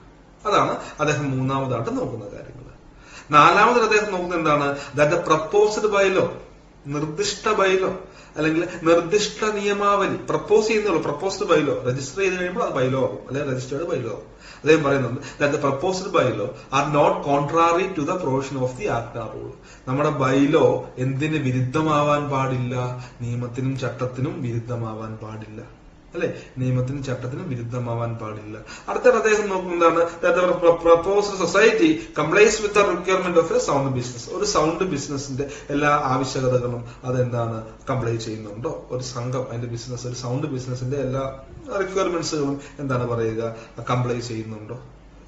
[SPEAKER 1] അതാണ് അദ്ദേഹം മൂന്നാമതായിട്ട് നോക്കുന്ന കാര്യങ്ങൾ. നാലാമത് അദ്ദേഹം നോക്കുന്നത് എന്താണ്? ദാറ്റ് പ്രപ്പോസ്ഡ് ബൈലോ, നിർദ്ദിഷ്ട ബൈലോ അല്ലെങ്കിൽ നിർദ്ദിഷ്ട നിയമാവലി പ്രപ്പോസ് ചെയ്യുന്നുള്ളൂ. പ്രപ്പോസ്ഡ് ബൈലോ രജിസ്റ്റർ ചെയ്ത് കഴിയുമ്പോൾ അത് ബൈലോ ആകും, അല്ലെങ്കിൽ രജിസ്റ്റേർഡ് ബൈലോ ആകും. അദ്ദേഹം പറയുന്നുണ്ട് that proposed bylaw are not contrary to the provision of the act or rule. നമ്മുടെ ബൈലോ എന്തിന് വിരുദ്ധമാവാൻ പാടില്ല? നിയമത്തിനും ചട്ടത്തിനും വിരുദ്ധമാവാൻ പാടില്ല, അല്ലെ? നിയമത്തിനും ചട്ടത്തിനും വിരുദ്ധമാവാൻ പാടില്ല. അടുത്ത അദ്ദേഹം നോക്കുന്നതാണ് proposed society complies with the requirement of a sound business. ഒരു സൗണ്ട് ബിസിനസിന്റെ എല്ലാ ആവശ്യകതകളും അതെന്താണ് കംപ്ലൈ ചെയ്യുന്നുണ്ടോ? ഒരു സംഘം അതിന്റെ ബിസിനസ്, ഒരു സൗണ്ട് ബിസിനസിന്റെ എല്ലാ റിക്വയർമെന്റ്സുകളും എന്താണ് പറയുക, കംപ്ലൈ ചെയ്യുന്നുണ്ടോ?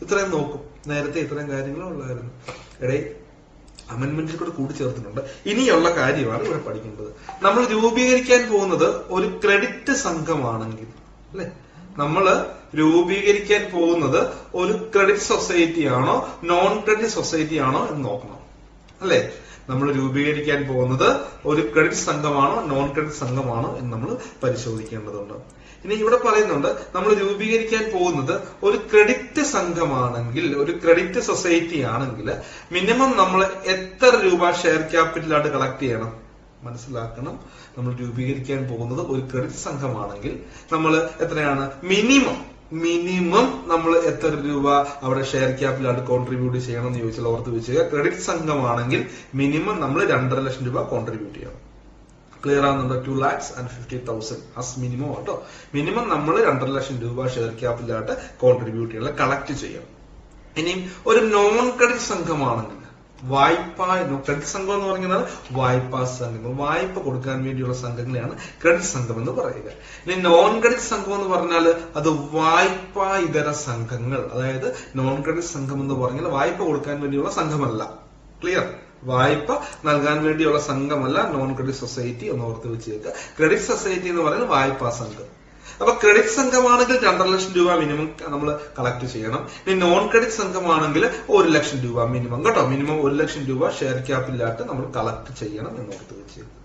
[SPEAKER 1] ഇത്രയും നോക്കും. നേരത്തെ ഇത്രയും കാര്യങ്ങളും ഉള്ളായിരുന്നു. ഇടയിൽ അമെന്റ്മെന്റിൽ കൂടെ കൂട്ടിച്ചേർത്തിട്ടുണ്ട്. ഇനിയുള്ള കാര്യമാണ് ഇവിടെ പഠിക്കേണ്ടത്. നമ്മൾ രൂപീകരിക്കാൻ പോകുന്നത് ഒരു ക്രെഡിറ്റ് സംഘമാണെങ്കിൽ, അല്ലെ? നമ്മൾ രൂപീകരിക്കാൻ പോകുന്നത് ഒരു ക്രെഡിറ്റ് സൊസൈറ്റി ആണോ നോൺ ക്രെഡിറ്റ് സൊസൈറ്റി ആണോ എന്ന് നോക്കണം, അല്ലെ? നമ്മൾ രൂപീകരിക്കാൻ പോകുന്നത് ഒരു ക്രെഡിറ്റ് സംഘമാണോ നോൺ ക്രെഡിറ്റ് സംഘമാണോ എന്ന് നമ്മൾ പരിശോധിക്കേണ്ടതുണ്ട്. ഇനി ഇവിടെ പറയുന്നുണ്ട് നമ്മൾ രൂപീകരിക്കാൻ പോകുന്നത് ഒരു ക്രെഡിറ്റ് സംഘമാണെങ്കിൽ, ഒരു ക്രെഡിറ്റ് സൊസൈറ്റി ആണെങ്കിൽ മിനിമം നമ്മൾ എത്ര രൂപ ഷെയർ ക്യാപിറ്റലായിട്ട് കളക്ട് ചെയ്യണം? മനസ്സിലാക്കണം. നമ്മൾ രൂപീകരിക്കാൻ പോകുന്നത് ഒരു ക്രെഡിറ്റ് സംഘമാണെങ്കിൽ നമ്മൾ എത്രയാണ് മിനിമം നമ്മൾ എത്ര രൂപ അവിടെ ഷെയർ ക്യാപിറ്റലായിട്ട് കോൺട്രിബ്യൂട്ട് ചെയ്യണം എന്ന് ചോദിച്ചാൽ ഓർത്ത് വെച്ചുക. ക്രെഡിറ്റ് സംഘമാണെങ്കിൽ മിനിമം നമ്മൾ 2.5 ലക്ഷം രൂപ കോൺട്രിബ്യൂട്ട് ചെയ്യണം. ക്ലിയർ ആകുന്നുണ്ടോ? 2,50,000 as മിനിമം കേട്ടോ. മിനിമം നമ്മൾ 2.5 ലക്ഷം രൂപ ഷെയർ ക്യാപിറ്റലായിട്ട് കോൺട്രിബ്യൂട്ട് ചെയ്യണം, കളക്ട് ചെയ്യണം. ഇനിയും ഒരു നോൺ ക്രെഡിറ്റ് സംഘമാണെങ്കിൽ ക്രെഡിറ്റ് സംഘം എന്ന് പറഞ്ഞാൽ വായ്പാ സംഘങ്ങൾ, വായ്പ കൊടുക്കാൻ വേണ്ടിയുള്ള സംഘങ്ങളെയാണ് ക്രെഡിറ്റ് സംഘം എന്ന് പറയുക. ഇനി നോൺ ക്രെഡിറ്റ് സംഘം എന്ന് പറഞ്ഞാൽ അത് വായ്പാ ഇതര സംഘങ്ങൾ. അതായത് നോൺ ക്രെഡിറ്റ് സംഘം എന്ന് പറഞ്ഞാൽ വായ്പ കൊടുക്കാൻ വേണ്ടിയുള്ള സംഘമല്ല. ക്ലിയർ? വായ്പ നൽകാൻ വേണ്ടിയുള്ള സംഘമല്ല നോൺ ക്രെഡിറ്റ് സൊസൈറ്റി എന്ന് ഓർത്ത് വെച്ചേക്കുക. ക്രെഡിറ്റ് സൊസൈറ്റി എന്ന് പറയുന്നത് വായ്പാ സംഘം. അപ്പൊ ക്രെഡിറ്റ് സംഘമാണെങ്കിൽ 2.5 ലക്ഷം രൂപ മിനിമം നമ്മൾ കളക്ട് ചെയ്യണം. ഇനി നോൺ ക്രെഡിറ്റ് സംഘമാണെങ്കിൽ 1 ലക്ഷം രൂപ മിനിമം കേട്ടോ. മിനിമം 1 ലക്ഷം രൂപ ഷെയർ ക്യാപിറ്റലായിട്ട് നമ്മൾ കളക്ട് ചെയ്യണം എന്ന് ഓർത്ത് വെച്ചേക്കുക.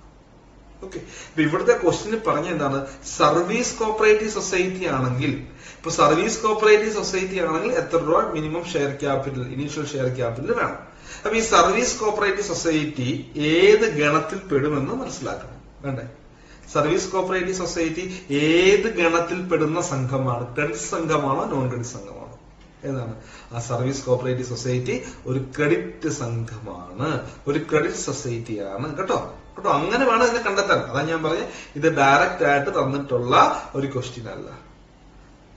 [SPEAKER 1] ഓക്കെ. അപ്പൊ ഇവിടുത്തെ ക്വസ്റ്റ്യൻ പറഞ്ഞ എന്താണ്? സർവീസ് കോപ്പറേറ്റീവ് സൊസൈറ്റി ആണെങ്കിൽ, ഇപ്പൊ സർവീസ് കോപ്പറേറ്റീവ് സൊസൈറ്റി ആണെങ്കിൽ എത്ര രൂപ minimum share capital, initial share capital വേണം. അപ്പൊ ഈ സർവീസ് കോപ്പറേറ്റീവ് സൊസൈറ്റി ഏത് ഗണത്തിൽ പെടുമെന്ന് മനസ്സിലാക്കണം. വേണ്ടേ? സർവീസ് കോപ്പറേറ്റീവ് സൊസൈറ്റി ഏത് ഗണത്തിൽ പെടുന്ന സംഘമാണ്? ക്രെഡിറ്റ് സംഘമാണോ നോൺ ക്രെഡിറ്റ് സംഘമാണോ? ഏതാണ്? ആ സർവീസ് കോപ്പറേറ്റീവ് സൊസൈറ്റി ഒരു ക്രെഡിറ്റ് സംഘമാണ്, ഒരു ക്രെഡിറ്റ് സൊസൈറ്റിയാണ് കേട്ടോ. അങ്ങനെ വേണം ഇതിനെ കണ്ടെത്താൻ. അതാ ഞാൻ പറഞ്ഞ ഇത് ഡയറക്റ്റ് ആയിട്ട് തന്നിട്ടുള്ള ഒരു ക്വസ്റ്റ്യൻ അല്ല.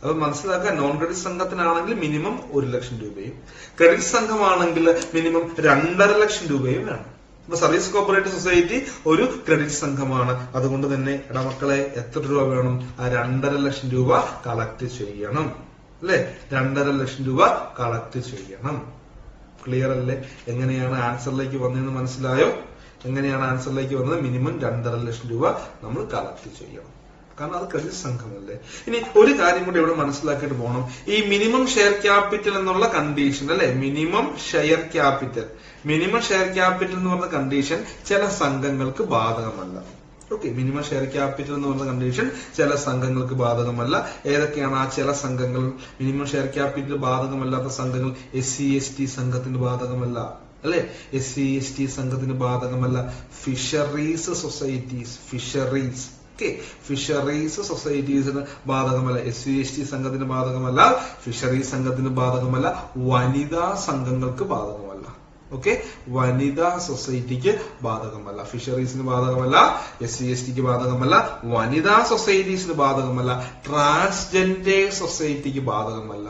[SPEAKER 1] അപ്പൊ മനസ്സിലാക്കുക, നോൺ ക്രെഡിറ്റ് സംഘത്തിനാണെങ്കിൽ മിനിമം 1 ലക്ഷം രൂപയും ക്രെഡിറ്റ് സംഘമാണെങ്കിൽ മിനിമം 2.5 ലക്ഷം രൂപയും വേണം. അപ്പൊ സർവീസ് കോപ്പറേറ്റീവ് സൊസൈറ്റി ഒരു ക്രെഡിറ്റ് സംഘമാണ്. അതുകൊണ്ട് തന്നെ ഇടമക്കളെ എത്ര രൂപ വേണം? ആ 2.5 ലക്ഷം രൂപ കളക്ട് ചെയ്യണം, അല്ലെ? 2.5 ലക്ഷം രൂപ കളക്ട് ചെയ്യണം. ക്ലിയർ അല്ലേ? എങ്ങനെയാണ് ആൻസറിലേക്ക് വന്നതെന്ന് മനസ്സിലായോ? എങ്ങനെയാണ് ആൻസറിലേക്ക് വന്നത്? മിനിമം 2.5 ലക്ഷം രൂപ നമ്മൾ കളക്ട് ചെയ്യണം. കാരണം അത് ക്രെഡിറ്റ് സംഘമല്ലേ. ഇനി ഒരു കാര്യം കൂടി ഇവിടെ മനസ്സിലാക്കിയിട്ട് പോകണം. ഈ മിനിമം ഷെയർ ക്യാപിറ്റൽ എന്നുള്ള കണ്ടീഷൻ, അല്ലെ? മിനിമം ഷെയർ ക്യാപിറ്റൽ എന്ന് പറഞ്ഞ കണ്ടീഷൻ ചില സംഘങ്ങൾക്ക് ബാധകമല്ല. ഓക്കെ. മിനിമം ഷെയർ ക്യാപിറ്റൽ എന്ന് പറഞ്ഞ കണ്ടീഷൻ ചില സംഘങ്ങൾക്ക് ബാധകമല്ല. ഏതൊക്കെയാണ് ആ ചില സംഘങ്ങൾ? മിനിമം ഷെയർ ക്യാപിറ്റൽ ബാധകമല്ലാത്ത സംഘങ്ങൾ SC/ST സംഘത്തിന് ബാധകമല്ല, അല്ലെ? SC/ST സംഘത്തിന് ബാധകമല്ല. ഫിഷറീസ് സൊസൈറ്റീസ്, ഫിഷറീസ് സൊസൈറ്റീസിന് ബാധകമല്ല. SC/ST സംഘത്തിന് ബാധകമല്ല, ഫിഷറീസ് സംഘത്തിന് ബാധകമല്ല, വനിതാ സംഘങ്ങൾക്ക് ബാധകമല്ല. ഓക്കെ, വനിതാ സൊസൈറ്റിക്ക് ബാധകമല്ല. ഫിഷറീസിന് ബാധകമല്ല, SC/ST ബാധകമല്ല, വനിതാ സൊസൈറ്റീസിന് ബാധകമല്ല, ട്രാൻസ്ജെൻഡർ സൊസൈറ്റിക്ക് ബാധകമല്ല.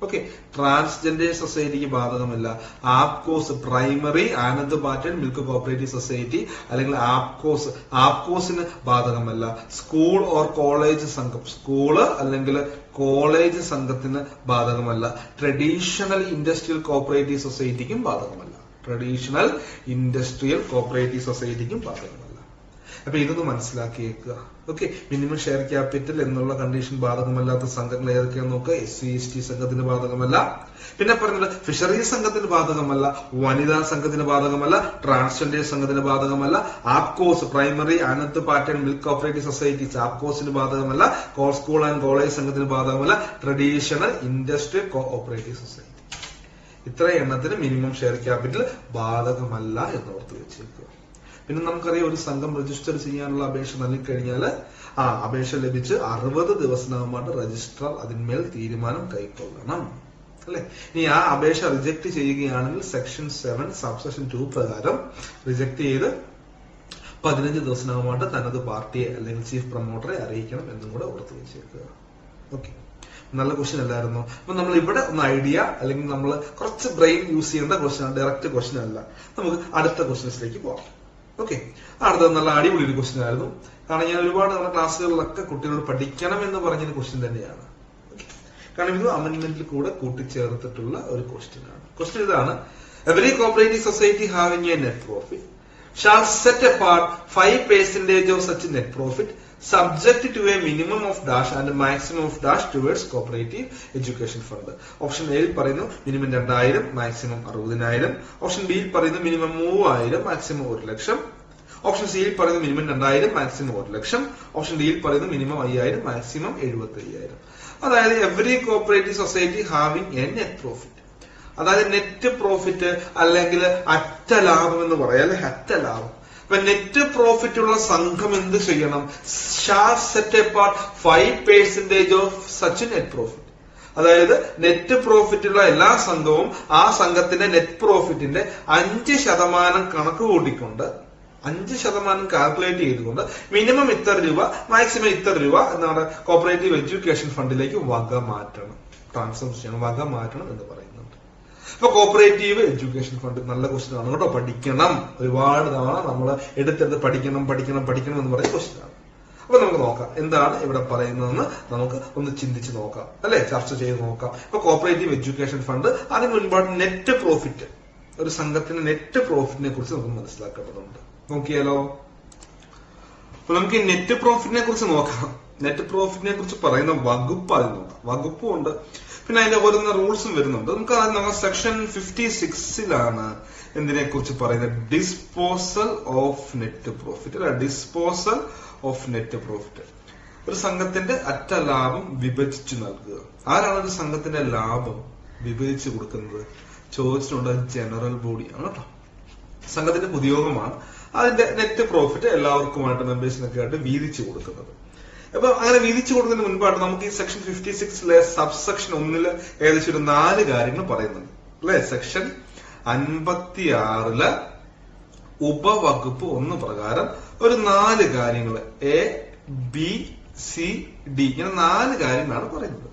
[SPEAKER 1] ഓക്കെ, ട്രാൻസ്ജെൻഡർ സൊസൈറ്റിക്ക് ബാധകമല്ല. APCOS, primary Anand pattern milk cooperative society അല്ലെങ്കിൽ ആപ്കോസിന് ബാധകമല്ല. സ്കൂൾ ഓർ കോളേജ് സംഘം, സ്കൂള് അല്ലെങ്കിൽ കോളേജ് സംഘത്തിന് ബാധകമല്ല. ട്രഡീഷണൽ ഇൻഡസ്ട്രിയൽ കോപ്പറേറ്റീവ് സൊസൈറ്റിക്കും ബാധകമല്ല. ട്രഡീഷണൽ ഇൻഡസ്ട്രിയൽ കോപ്പറേറ്റീവ് സൊസൈറ്റിക്കും ബാധകമല്ല. അപ്പൊ ഇതൊന്ന് മനസ്സിലാക്കിയേക്കുക. ഓക്കെ, മിനിമം ഷെയർ ക്യാപിറ്റൽ എന്നുള്ള കണ്ടീഷൻ ബാധകമല്ലാത്ത സംഘങ്ങൾ ഏതൊക്കെയാന്ന് നോക്കുക. SC/ST സംഘത്തിന് ബാധകമല്ല. പിന്നെ പറഞ്ഞത് ഫിഷറീസ് സംഘത്തിന് ബാധകമല്ല, വനിതാ സംഘത്തിന് ബാധകമല്ല, ട്രാൻസ്ജെൻഡർ സംഘത്തിന് ബാധകമല്ല, APCOS primary Anand pattern milk cooperative societies ആപ്കോസിന് ബാധകമല്ല, സ്കൂൾ ആൻഡ് കോളേജ് സംഘത്തിന് ബാധകമല്ല, ട്രഡീഷണൽ ഇൻഡസ്ട്രിയൽ കോഓപ്പറേറ്റീവ് സൊസൈറ്റി. ഇത്ര എണ്ണത്തിന് മിനിമം ഷെയർ ക്യാപിറ്റൽ ബാധകമല്ല എന്ന് ഓർത്ത് വെച്ചേക്കുക. പിന്നെ നമുക്കറിയാം, ഒരു സംഘം രജിസ്റ്റർ ചെയ്യാനുള്ള അപേക്ഷ നൽകിക്കഴിഞ്ഞാൽ അപേക്ഷ ലഭിച്ച് 60 ദിവസത്തിനകമായിട്ട് രജിസ്ട്രാർ അതിന്മേൽ തീരുമാനം കൈക്കൊള്ളണം, അല്ലെ? ഇനി ആ അപേക്ഷ റിജക്ട് ചെയ്യുകയാണെങ്കിൽ സെക്ഷൻ 7 സബ്സെക്ഷൻ 2 പ്രകാരം റിജക്ട് ചെയ്ത് 15 ദിവസത്തിനകമായിട്ട് തനത് പാർട്ടിയെ അല്ലെങ്കിൽ ചീഫ് പ്രൊമോട്ടറെ അറിയിക്കണം എന്നും കൂടെ ഓർത്ത് വെച്ചേക്കുക. ഓക്കെ, നല്ല ക്വസ്റ്റ്യൻ അല്ലായിരുന്നു. അപ്പൊ നമ്മൾ ഇവിടെ ഒന്ന് ഐഡിയ അല്ലെങ്കിൽ നമ്മൾ കുറച്ച് ബ്രെയിൻ യൂസ് ചെയ്യേണ്ട ക്വസ്റ്റ്യൻ ആണ്, ഡയറക്റ്റ് ക്വസ്റ്റ്യൻ അല്ല. നമുക്ക് അടുത്ത ക്വസ്റ്റ്യൻസിലേക്ക് പോകാം. ഓക്കെ, അടുത്തത് നല്ല അടിപൊളി ഒരു ക്വസ്റ്റ്യൻ ആയിരുന്നു. കാരണം ഞാൻ ഒരുപാട് നമ്മുടെ ക്ലാസ്സുകളിലൊക്കെ കുട്ടികളോട് പഠിക്കണം എന്ന് പറഞ്ഞൊരു ക്വസ്റ്റ്യൻ തന്നെയാണ്. കാരണം ഇത് അമെന്റ്മെന്റിൽ കൂടെ കൂട്ടിച്ചേർത്തിട്ടുള്ള ഒരു ക്വസ്റ്റ്യൻ ആണ്. ക്വസ്റ്റ്യൻ ഇതാണ്: every cooperative society having a net profit shall set apart 5% of such net profit subject to a minimum of dash and maximum of dash towards cooperative education fund. Option എയിൽ പറയുന്നു minimum 2000, maximum 60000. Option ബിയിൽ പറയുന്നു minimum 3000, maximum 1 ലക്ഷം. Option സിയിൽ പറയുന്നു minimum 2000, maximum 1 ലക്ഷം. Option ഡിയിൽ പറയുന്നു minimum 5000, maximum 75000. അതായത് every cooperative society having a net profit, അതായത് നെറ്റ് പ്രോഫിറ്റ് അല്ലെങ്കിൽ അറ്റ ലാഭം എന്ന് പറയാം, അല്ലെ? അറ്റ ലാഭം. അപ്പൊ നെറ്റ് പ്രോഫിറ്റ് ഉള്ള സംഘം എന്ത് ചെയ്യണം? Shall set apart 5% of such net profit. അതായത് നെറ്റ് പ്രോഫിറ്റ് ഉള്ള എല്ലാ സംഘവും ആ സംഘത്തിന്റെ നെറ്റ് പ്രോഫിറ്റിന്റെ 5% കണക്ക് കൂട്ടിക്കൊണ്ട് 5% കാൽക്കുലേറ്റ് ചെയ്തുകൊണ്ട് മിനിമം ഇത്ര രൂപ, മാക്സിമം ഇത്ര രൂപ എന്നാണ് കോപ്പറേറ്റീവ് എഡ്യൂക്കേഷൻ ഫണ്ടിലേക്ക് വക മാറ്റണം, ട്രാൻസ്ഫർ ചെയ്യണം, വക മാറ്റണം എന്ന് പറയുന്നുണ്ട്. അപ്പൊ കോപ്പറേറ്റീവ് എഡ്യൂക്കേഷൻ ഫണ്ട് നല്ല ക്വസ്റ്റ്യൻ ആണ് കേട്ടോ, പഠിക്കണം. ഒരുപാട് തവണ നമ്മൾ എടുത്തെടുത്ത് പഠിക്കണം എന്ന് പറയുന്ന ക്വസ്റ്റ്യൻ ആണ്. അപ്പൊ നമുക്ക് നോക്കാം എന്താണ് ഇവിടെ പറയുന്നതെന്ന് നമുക്ക് ഒന്ന് ചിന്തിച്ച് നോക്കാം, അല്ലെ? ചർച്ച ചെയ്ത് നോക്കാം. ഇപ്പൊ കോപ്പറേറ്റീവ് എഡ്യൂക്കേഷൻ ഫണ്ട്, അതിന് മുൻപാട് നെറ്റ് പ്രോഫിറ്റ്, ഒരു സംഘത്തിന്റെ നെറ്റ് പ്രോഫിറ്റിനെ കുറിച്ച് നമുക്ക് മനസ്സിലാക്കേണ്ടതുണ്ട്. നോക്കിയാലോ? അപ്പൊ നമുക്ക് ഈ നെറ്റ് പ്രോഫിറ്റിനെ കുറിച്ച് നോക്കാം. നെറ്റ് പ്രോഫിറ്റിനെ കുറിച്ച് പറയുന്ന വകുപ്പ് ആദ്യം നോക്കാം. വകുപ്പും ഉണ്ട്, പിന്നെ അതിന്റെ ഓരോന്ന റൂൾസും വരുന്നുണ്ട്. നമുക്ക് ആദ്യം നമ്മൾ സെക്ഷൻ 56 എന്തിനെ കുറിച്ച് പറയുന്നത്? ഡിസ്പോസൽ ഓഫ് നെറ്റ് പ്രോഫിറ്റ്, അല്ലെ? Disposal of net profit. ഒരു സംഘത്തിന്റെ അറ്റ ലാഭം വിഭജിച്ചു നൽകുക. ആരാണ് ഒരു സംഘത്തിന്റെ ലാഭം വിഭജിച്ചു കൊടുക്കുന്നത്? ചോദിച്ചിട്ടുണ്ട്. ജനറൽ ബോഡിയാണ് കേട്ടോ, സംഘത്തിന്റെ പൊതുയോഗമാണ് അതിന്റെ നെറ്റ് പ്രോഫിറ്റ് എല്ലാവർക്കുമായിട്ട് മെമ്പേഴ്സിനൊക്കെ ആയിട്ട് വീതിച്ചു കൊടുക്കുന്നത്. അപ്പൊ അങ്ങനെ വീതിച്ചു കൊടുക്കുന്നതിന് മുൻപായിട്ട് നമുക്ക് ഈ സെക്ഷൻ 56 സബ്സെക്ഷൻ 1 ഏകദേശം ഒരു 4 കാര്യങ്ങൾ പറയുന്നുണ്ട്, അല്ലെ? സെക്ഷൻ 56 ഉപവകുപ്പ് 1 പ്രകാരം ഒരു 4 കാര്യങ്ങൾ A, B, C, D ഇങ്ങനെ 4 കാര്യങ്ങളാണ് പറയുന്നത്.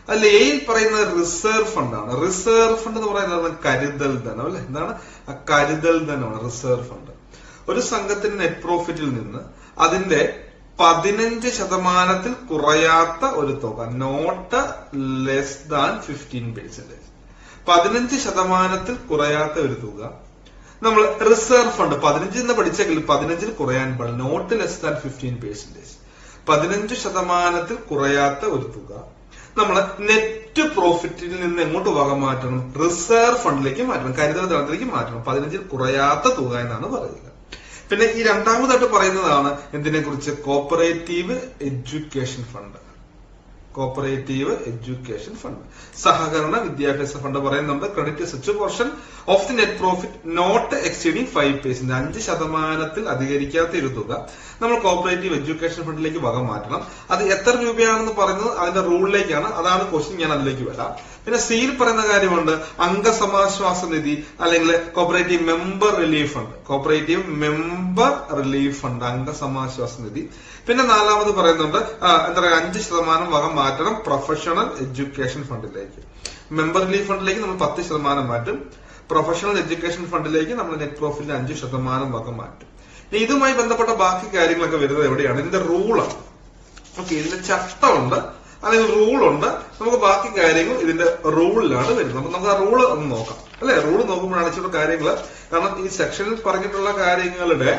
[SPEAKER 1] അതിൽ എയിൽ പറയുന്നത് റിസർവ് ഫണ്ടാണ്. റിസർവ് ഫണ്ട് എന്ന് പറയുന്നത് കരുതൽ ധനം, അല്ലെ? എന്താണ് ആ കരുതൽ ധനമാണ് റിസർവ് ഫണ്ട്. ഒരു സംഘത്തിന്റെ നെറ്റ് പ്രോഫിറ്റിൽ നിന്ന് അതിന്റെ 15% കുറയാത്ത ഒരു തുക, നോട്ട് ലെസ് ദാൻ 15%, 15% കുറയാത്ത ഒരു തുക നമ്മൾ റിസർവ് ഫണ്ട് 15 പഠിച്ചെങ്കിൽ 15 കുറയാൻ പാടില്ല, നോട്ട് ലെസ് ദാൻ 15%, 15% കുറയാത്ത ഒരു തുക നമ്മൾ നെറ്റ് പ്രോഫിറ്റിൽ നിന്ന് എങ്ങോട്ട് വക മാറ്റണം? റിസർവ് ഫണ്ടിലേക്ക് മാറ്റണം, കരുതൽ ധനത്തിലേക്ക് മാറ്റണം. 15 കുറയാത്ത തുക എന്നാണ് പറയുക. പിന്നെ ഈ രണ്ടാമതായിട്ട് പറയുന്നതാണ് എന്തിനെ കുറിച്ച്? Cooperative education fund. Cooperative education fund, സഹകരണ വിദ്യാഭ്യാസ ഫണ്ട് പറയുന്നുണ്ട്. Credit such portion of the net profit not exceeding 5%, 5% അധികരിക്കാത്ത ഒരു തുക നമ്മൾ കോപ്പറേറ്റീവ് എഡ്യൂക്കേഷൻ ഫണ്ടിലേക്ക് വക മാറ്റണം. അത് എത്ര രൂപയാണെന്ന് പറയുന്നത് അതിന്റെ റൂളിലേക്കാണ്. അതാണ് ക്വസ്റ്റ്യൻ, ഞാൻ അതിലേക്ക് വരാം. പിന്നെ സിയിൽ പറയുന്ന കാര്യമുണ്ട് അംഗസമാശ്വാസ നിധി അല്ലെങ്കിൽ cooperative member relief fund, cooperative member relief fund, അംഗസമാശ്വാസ നിധി. പിന്നെ നാലാമത് പറയുന്നുണ്ട് എന്താ പറയുക 5% വക മാറ്റണം പ്രൊഫഷണൽ എഡ്യൂക്കേഷൻ ഫണ്ടിലേക്ക്. മെമ്പർ റിലീഫ് ഫണ്ടിലേക്ക് നമ്മൾ 10% മാറ്റും, പ്രൊഫഷണൽ എഡ്യൂക്കേഷൻ ഫണ്ടിലേക്ക് നമ്മൾ നെറ്റ് പ്രോഫിറ്റിന്റെ 5% വക മാറ്റും. ഇതുമായി ബന്ധപ്പെട്ട ബാക്കി കാര്യങ്ങളൊക്കെ വരുന്നത് എവിടെയാണ്? ഇതിന്റെ റൂളാണ്. ഓക്കെ, ഇതിന്റെ ചട്ടമുണ്ട്, അല്ലെങ്കിൽ റൂളുണ്ട്. നമുക്ക് ബാക്കി കാര്യങ്ങൾ ഇതിന്റെ റൂളിലാണ് വരുന്നത്. അപ്പൊ നമുക്ക് ആ റൂള് ഒന്ന് നോക്കാം അല്ലെ. റൂള് നോക്കുമ്പോഴാണ് ചില കാര്യങ്ങൾ, കാരണം ഈ സെക്ഷനിൽ പറഞ്ഞിട്ടുള്ള കാര്യങ്ങളുടെ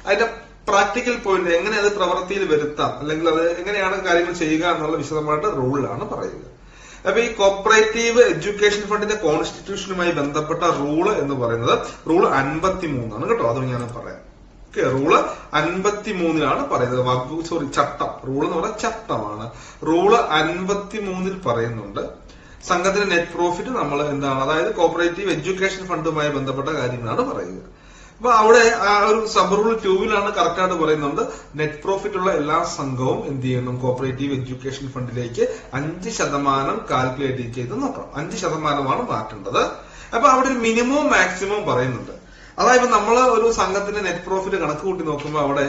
[SPEAKER 1] അതിന്റെ പ്രാക്ടിക്കൽ പോയിന്റ് എങ്ങനെ അത് പ്രവൃത്തിയിൽ വരുത്താം, അല്ലെങ്കിൽ അത് എങ്ങനെയാണ് കാര്യങ്ങൾ ചെയ്യുക എന്നുള്ള വിശദമായിട്ട് റൂളിലാണ് പറയുക. അപ്പൊ ഈ കോപ്പറേറ്റീവ് എഡ്യൂക്കേഷൻ ഫണ്ടിന്റെ കോൺസ്റ്റിറ്റ്യൂഷനുമായി ബന്ധപ്പെട്ട റൂള് എന്ന് പറയുന്നത് റൂള് 53 കേട്ടോ. അത് ഞാൻ പറയാം. റൂള് 53 പറയുന്നത്. ചട്ടം. റൂള് എന്ന് പറഞ്ഞാൽ ചട്ടമാണ്. റൂള് 53 പറയുന്നുണ്ട് സംഘത്തിന്റെ നെറ്റ് പ്രോഫിറ്റ് നമ്മൾ എന്താണ്, അതായത് കോപ്പറേറ്റീവ് എഡ്യൂക്കേഷൻ ഫണ്ടുമായി ബന്ധപ്പെട്ട കാര്യങ്ങളാണ് പറയുക. അപ്പൊ അവിടെ ആ ഒരു സബ് റൂൾ 2 കറക്റ്റ് ആയിട്ട് പറയുന്നുണ്ട് നെറ്റ് പ്രോഫിറ്റ് ഉള്ള എല്ലാ സംഘവും എന്ത് ചെയ്യണം, കോപ്പറേറ്റീവ് എഡ്യൂക്കേഷൻ ഫണ്ടിലേക്ക് 5% കാൽക്കുലേറ്റ് ചെയ്ത് നോക്കണം. 5% മാറ്റേണ്ടത്. അപ്പൊ അവിടെ ഒരു മിനിമവും മാക്സിമവും പറയുന്നുണ്ട്. അതായത് നമ്മൾ ഒരു സംഘത്തിന്റെ നെറ്റ് പ്രോഫിറ്റ് കണക്ക് കൂട്ടി നോക്കുമ്പോൾ അവിടെ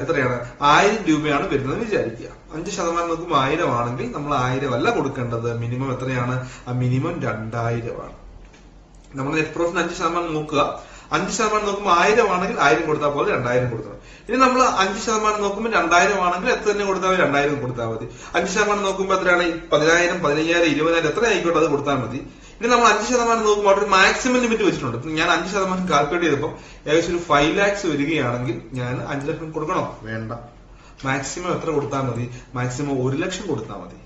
[SPEAKER 1] എത്രയാണ്, 1000 രൂപയാണ് വരുന്നത് വിചാരിക്കുക. 5% നോക്കുമ്പോൾ 1000 ആണെങ്കിൽ നമ്മൾ 1000 അല്ല കൊടുക്കേണ്ടത്. മിനിമം എത്രയാണ്? ആ മിനിമം 2000 ആണ്. നമ്മൾ നെറ്റ് പ്രോഫിറ്റ് 5% നോക്കുക. 5% നോക്കുമ്പോൾ 1000 ആണെങ്കിൽ 1000 കൊടുത്താൽ പോലെ 2000 കൊടുക്കണം. ഇനി നമ്മൾ 5% നോക്കുമ്പോൾ 2000 ആണെങ്കിൽ എത്ര തന്നെ കൊടുത്താൽ മതി? 2000 കൊടുത്താൽ മതി. 5% നോക്കുമ്പോൾ എത്രയാണ്? 10,000, 15,000, 20,000 എത്ര ആയിക്കോട്ടെ അത് കൊടുത്താൽ മതി. ഇനി നമ്മൾ 5% നോക്കുമ്പോൾ അവിടെ ഒരു മാക്സിമം ലിമിറ്റ് വെച്ചിട്ടുണ്ട്. ഞാൻ 5% കാൽക്കുലേറ്റ് ചെയ്തപ്പോൾ ഏകദേശം ഒരു 5 lakhs വരികയാണെങ്കിൽ ഞാൻ 5 ലക്ഷം കൊടുക്കണോ? വേണ്ട. മാക്സിമം എത്ര കൊടുത്താൽ മതി? മാക്സിമം 1 ലക്ഷം കൊടുത്താൽ മതി.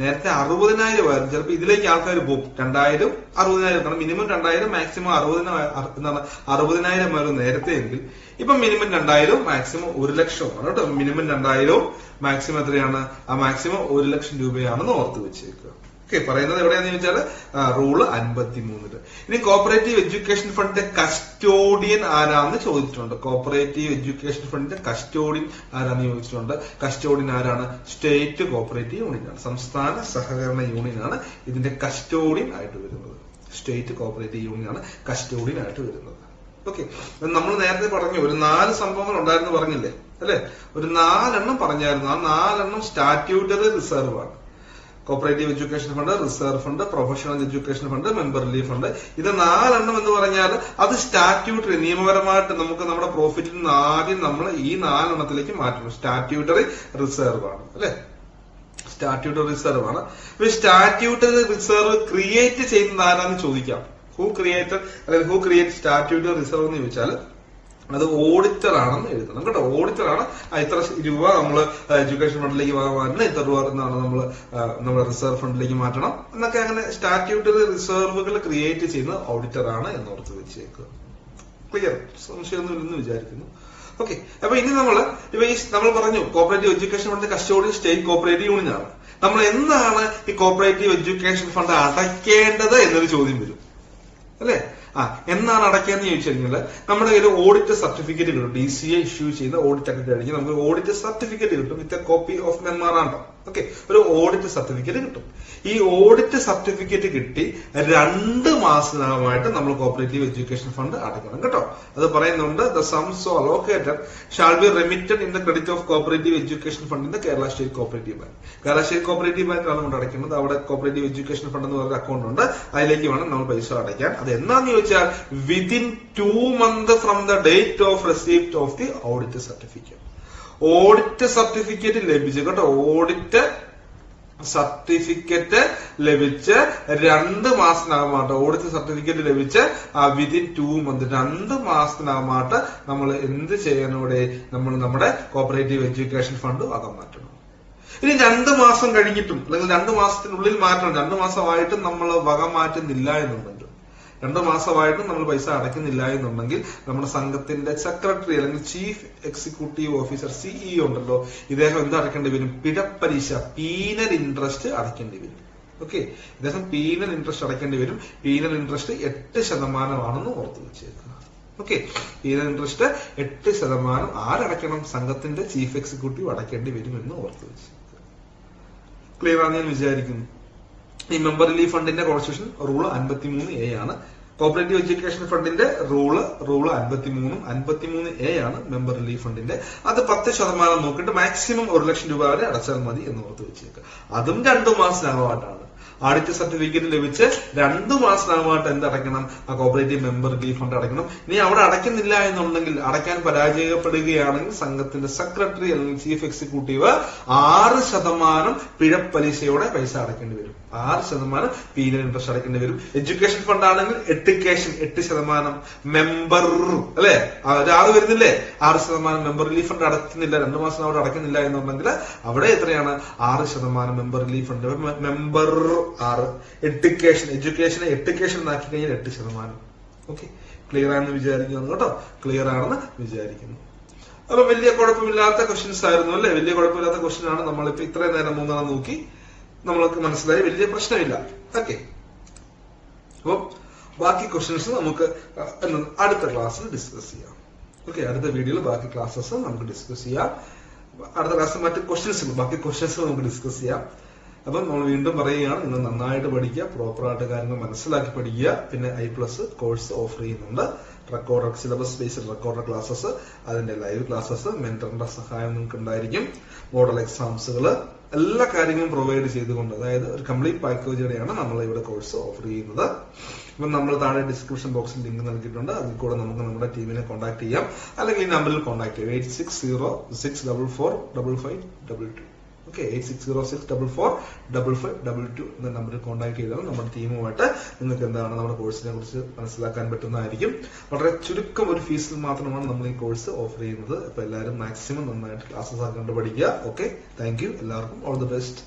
[SPEAKER 1] നേരത്തെ 60,000 ആയിരുന്നു. ചിലപ്പോൾ ഇതിലേക്ക് ആൾക്കാർ പോകും. 2,000, 60,000. കാരണം മിനിമം 2,000, മാക്സിമം 60,000 ആയിരുന്നു നേരത്തെ എങ്കിൽ. ഇപ്പൊ മിനിമം 2,000, മാക്സിമം 1 ലക്ഷമാണ് കേട്ടോ. മിനിമം 2,000, മാക്സിമം എത്രയാണ്? ആ മാക്സിമം 1 ലക്ഷം രൂപയാണെന്ന് ഓർത്ത് വെച്ചേക്കുക. ഓക്കെ, പറയുന്നത് എവിടെയാണെന്ന് ചോദിച്ചാൽ റൂള് 53. ഇനി കോപ്പറേറ്റീവ് എഡ്യൂക്കേഷൻ ഫണ്ടിന്റെ കസ്റ്റോഡിയൻ ആരാന്ന് ചോദിച്ചിട്ടുണ്ട്. കോപ്പറേറ്റീവ് എഡ്യൂക്കേഷൻ ഫണ്ടിന്റെ കസ്റ്റോഡിയൻ ആരാന്ന് ചോദിച്ചിട്ടുണ്ട്. കസ്റ്റോഡിയൻ ആരാണ്? സ്റ്റേറ്റ് കോപ്പറേറ്റീവ് യൂണിയനാണ്, സംസ്ഥാന സഹകരണ യൂണിയനാണ് ഇതിന്റെ കസ്റ്റോഡിയൻ ആയിട്ട് വരുന്നത്. സ്റ്റേറ്റ് കോപ്പറേറ്റീവ് യൂണിയനാണ് കസ്റ്റോഡിയൻ ആയിട്ട് വരുന്നത്. ഓക്കെ, നമ്മൾ നേരത്തെ പറഞ്ഞു ഒരു 4 സംഭവങ്ങൾ ഉണ്ടായിരുന്നു പറഞ്ഞില്ലേ അല്ലെ? ഒരു 4 എണ്ണം പറഞ്ഞായിരുന്നു. ആ 4 എണ്ണം സ്റ്റാറ്റ്യൂട്ടറി റിസർവ് ആണ്. Cooperative education fund, reserve fund, professional education fund, member relief fund. ഇത് 4 എണ്ണം എന്ന് പറഞ്ഞാൽ അത് സ്റ്റാറ്റ്യൂട്ടറി, നിയമപരമായിട്ട് നമുക്ക് നമ്മുടെ പ്രോഫിറ്റിൽ നിന്ന് ആദ്യം നമ്മൾ ഈ 4 എണ്ണത്തിലേക്ക് മാറ്റണം. സ്റ്റാറ്റ്യൂട്ടറി റിസർവ് ആണ് അല്ലെ? സ്റ്റാറ്റ്യൂട്ടറി റിസർവ് ആണ്. സ്റ്റാറ്റ്യൂട്ടറി റിസർവ് ക്രിയേറ്റ് ചെയ്യുന്നത് ആരാന്ന് ചോദിക്കാം. ഹൂ ക്രിയേറ്റഡ് അല്ലെങ്കിൽ ഹൂ ക്രിയേറ്റ് സ്റ്റാറ്റ്യൂട്ടറി റിസർവ് എന്ന് ചോദിച്ചാൽ അത് ഓഡിറ്റർ ആണെന്ന് എഴുതണം കേട്ടോ. ഓഡിറ്റർ ആണ്. ഇത്ര രൂപ നമ്മൾ എഡ്യൂക്കേഷൻ ഫണ്ടിലേക്ക് മാറ്റണം, ഇത്ര രൂപ എന്നാണ് നമ്മൾ റിസർവ് ഫണ്ടിലേക്ക് മാറ്റണം എന്നൊക്കെ. അങ്ങനെ സ്റ്റാറ്റ്യൂട്ടറി റിസർവുകൾ ക്രിയേറ്റ് ചെയ്യുന്നത് ഓഡിറ്റർ ആണ് എന്നോർത്ത് വെച്ചേക്കുക. ക്ലിയർ? സംശയമൊന്നുമില്ലെന്ന് വിചാരിക്കുന്നു. ഓക്കെ, അപ്പൊ ഇനി നമ്മൾ പറഞ്ഞു cooperative education fund custodian state cooperative union ആണ്. നമ്മൾ എന്നാണ് ഈ കോപ്പറേറ്റീവ് എഡ്യൂക്കേഷൻ ഫണ്ട് അടയ്ക്കേണ്ടത് എന്നൊരു ചോദ്യം വരും അല്ലെ? എന്നാണ് അടയ്ക്കാന്ന് ചോദിച്ചു കഴിഞ്ഞാൽ നമ്മുടെ കയ്യിൽ ഓഡിറ്റ് സർട്ടിഫിക്കറ്റ് കിട്ടും. DCA ഇഷ്യൂ ചെയ്യുന്ന ഓഡിറ്റ് ഒക്കെ കഴിഞ്ഞ് നമുക്ക് ഓഡിറ്റ് സർട്ടിഫിക്കറ്റ് കിട്ടും with a copy of memorandum. Okay, ഒരു ഓഡിറ്റ് സർട്ടിഫിക്കറ്റ് കിട്ടും. ഈ ഓഡിറ്റ് സർട്ടിഫിക്കറ്റ് കിട്ടി 2 മാസത്തിനകമായിട്ട് നമ്മൾ കോപ്പറേറ്റീവ് എഡ്യൂക്കേഷൻ ഫണ്ട് അടയ്ക്കണം കേട്ടോ. അത് പറയുന്നുണ്ട് the sums allocated shall be remitted in the credit of cooperative education fund in the Kerala state cooperative bank. Kerala state cooperative ബാങ്കിലാണ് നമ്മൾ അടയ്ക്കുന്നത്. അവിടെ കോപ്പറേറ്റീവ് എഡ്യൂക്കേഷൻ ഫണ്ട് എന്ന് പറയുന്ന അക്കൗണ്ട് ഉണ്ട്. അതിലേക്ക് വേണം നമ്മൾ പൈസ അടയ്ക്കാൻ. അത് എന്നാന്ന് ചോദിച്ചാൽ within 2 months from the date of receipt of the audit certificate. Audit certificate ലഭിച്ചു കേട്ടോ. ഓഡിറ്റ് സർട്ടിഫിക്കറ്റ് ലഭിച്ച് 2 മാസത്തിനകമായിട്ട് ഓഡിറ്റ് സർട്ടിഫിക്കറ്റ് ലഭിച്ച് വിതിൻ 2 months 2 മാസത്തിനകമായിട്ട് നമ്മൾ എന്ത് ചെയ്യാനൂടെ? നമ്മൾ നമ്മുടെ കോപ്പറേറ്റീവ് എഡ്യൂക്കേഷൻ ഫണ്ട് വക മാറ്റണം. ഇനി 2 മാസം കഴിഞ്ഞിട്ടും അല്ലെങ്കിൽ 2 മാസത്തിനുള്ളിൽ മാറ്റണം. 2 മാസമായിട്ടും നമ്മൾ വക മാറ്റുന്നില്ല എന്നുണ്ടെങ്കിൽ, 2 മാസമായിട്ടും നമ്മൾ പൈസ അടയ്ക്കുന്നില്ല എന്നുണ്ടെങ്കിൽ നമ്മുടെ സംഘത്തിന്റെ സെക്രട്ടറി അല്ലെങ്കിൽ ചീഫ് എക്സിക്യൂട്ടീവ് ഓഫീസർ CEO ഉണ്ടല്ലോ, ഇദ്ദേഹം എന്ത് അടയ്ക്കേണ്ടി വരും? പിഴപ്പലിശ, പീനൽ ഇൻട്രസ്റ്റ് അടയ്ക്കേണ്ടി വരും. ഓക്കെ, ഇദ്ദേഹം പീനൽ ഇൻട്രസ്റ്റ് അടയ്ക്കേണ്ടി വരും. പീനൽ ഇൻട്രസ്റ്റ് 8% ഓർത്ത് വെച്ചേക്കുക. Okay, penal interest 8% ആരടയ്ക്കണം? സംഘത്തിന്റെ ചീഫ് എക്സിക്യൂട്ടീവ് അടയ്ക്കേണ്ടി വരും എന്ന് ഓർത്ത് വെച്ചേക്കുക. ക്ലിയർ ആണെന്ന് ഞാൻ വിചാരിക്കുന്നു. ഈ മെമ്പർ റിലീഫ് ഫണ്ടിന്റെ കോൺസ്റ്റിറ്റ്യൂഷൻ റൂള് 53A ആണ്. കോപ്പറേറ്റീവ് എഡ്യൂക്കേഷൻ ഫണ്ടിന്റെ റൂള് 53A ആണ് മെമ്പർ റിലീഫ് ഫണ്ടിന്റെ. അത് 10% നോക്കിയിട്ട് മാക്സിമം 1 ലക്ഷം രൂപ വരെ അടച്ചാൽ മതി എന്ന് ഓർത്ത് വെച്ചേക്കുക. അതും 2 മാസത്തിനകമായിട്ടാണ്. ആഡിറ്റ് സർട്ടിഫിക്കറ്റ് ലഭിച്ച് 2 മാസത്തിനകമായിട്ട് എന്തടയ്ക്കണം? ആ കോപ്പറേറ്റീവ് മെമ്പർ റിലീഫ് ഫണ്ട് അടയ്ക്കണം. ഇനി അവിടെ അടയ്ക്കുന്നില്ല എന്നുണ്ടെങ്കിൽ, അടയ്ക്കാൻ പരാജയപ്പെടുകയാണെങ്കിൽ സംഘത്തിന്റെ സെക്രട്ടറി അല്ലെങ്കിൽ ചീഫ് എക്സിക്യൂട്ടീവ് 6% പിഴപ്പലിശയോടെ പൈസ അടയ്ക്കേണ്ടി വരും. 6% പീനൽ ഇൻട്രസ്റ്റ് അടയ്ക്കേണ്ടി വരും. എഡ്യൂക്കേഷൻ ഫണ്ട് ആണെങ്കിൽ 8% മെമ്പർ അല്ലെ, ഒരാള് വരുന്നില്ലേ 6% മെമ്പർ റിലീഫ് ഫണ്ട് അടയ്ക്കുന്നില്ല, 2 മാസം അവിടെ അടയ്ക്കുന്നില്ല എന്നുണ്ടെങ്കിൽ അവിടെ എത്രയാണ്? 6% മെമ്പർ റിലീഫ് ഫണ്ട്. മെമ്പർ 6, എഡ്യൂക്കേഷനെ ആക്കി കഴിഞ്ഞാൽ 8%. ഓക്കെ, ക്ലിയർ ആണെന്ന് വിചാരിക്കുന്നു കേട്ടോ. ക്ലിയർ ആണെന്ന് വിചാരിക്കുന്നു. അപ്പൊ വലിയ കുഴപ്പമില്ലാത്ത ക്വസ്റ്റ്യൻസ് ആയിരുന്നു അല്ലെ? വലിയ കുഴപ്പമില്ലാത്ത ക്വസ്റ്റ്യൻ ആണ്. നമ്മളിപ്പോ ഇത്രയും നേരം 3 നോക്കി, നമ്മൾക്ക് മനസ്സിലായി, വലിയ പ്രശ്നമില്ല. ഓക്കെ, അപ്പൊ ബാക്കി ക്വസ്റ്റ്യൻസ് നമുക്ക് അടുത്ത ക്ലാസ്സിൽ ഡിസ്കസ് ചെയ്യാം. ഓക്കെ, അടുത്ത വീഡിയോയിൽ ബാക്കി ക്ലാസ്സസ് നമുക്ക് ഡിസ്കസ് ചെയ്യാം. അടുത്ത ക്ലാസ്സിൽ മറ്റ് ബാക്കി ക്വസ്റ്റ്യൻസ് നമുക്ക് ഡിസ്കസ് ചെയ്യാം. അപ്പം നമ്മൾ വീണ്ടും പറയുകയാണ്, നിങ്ങൾ നന്നായിട്ട് പഠിക്കുക, പ്രോപ്പറായിട്ട് കാര്യങ്ങൾ മനസ്സിലാക്കി പഠിക്കുക. പിന്നെ I+ കോഴ്സ് ഓഫർ ചെയ്യുന്നുണ്ട്. Record syllabus based record classes, അതിന്റെ ലൈവ് ക്ലാസ്സസ്, മെന്ററിന്റെ സഹായം നിങ്ങൾക്ക് ഉണ്ടായിരിക്കും, മോഡൽ എക്സാംസുകൾ, എല്ലാ കാര്യങ്ങളും പ്രൊവൈഡ് ചെയ്തുകൊണ്ട്, അതായത് ഒരു കംപ്ലീറ്റ് പാക്കേജോടെയാണ് നമ്മൾ ഇവിടെ കോഴ്സ് ഓഫർ ചെയ്യുന്നത്. അപ്പം നമ്മൾ താഴെ ഡിസ്ക്രിപ്ഷൻ ബോക്സിൽ ലിങ്ക് നൽകിയിട്ടുണ്ട്. അതിൽ കൂടെ നമുക്ക് നമ്മുടെ ടീമിനെ കോൺടാക്ട് ചെയ്യാം, അല്ലെങ്കിൽ ഈ നമ്പറിൽ കോൺടാക്ട് ചെയ്യാം. 8606445522. ഓക്കെ, 8606445522 എന്ന നമ്പറിൽ കോൺടാക്ട് ചെയ്താൽ നമ്മുടെ ടീമുമായിട്ട് നിങ്ങൾക്ക് എന്താണ് നമ്മുടെ കോഴ്സിനെ കുറിച്ച് മനസ്സിലാക്കാൻ പറ്റുന്നതായിരിക്കും. വളരെ ചുരുക്കം ഒരു ഫീസിൽ മാത്രമാണ് നമ്മൾ ഈ കോഴ്സ് ഓഫർ ചെയ്യുന്നത്. അപ്പൊ എല്ലാവരും മാക്സിമം നന്നായിട്ട് ക്ലാസ്സസ് കണ്ട് പഠിക്കുക. Okay, thank you. എല്ലാവർക്കും ഓൾ ദി ബെസ്റ്റ്.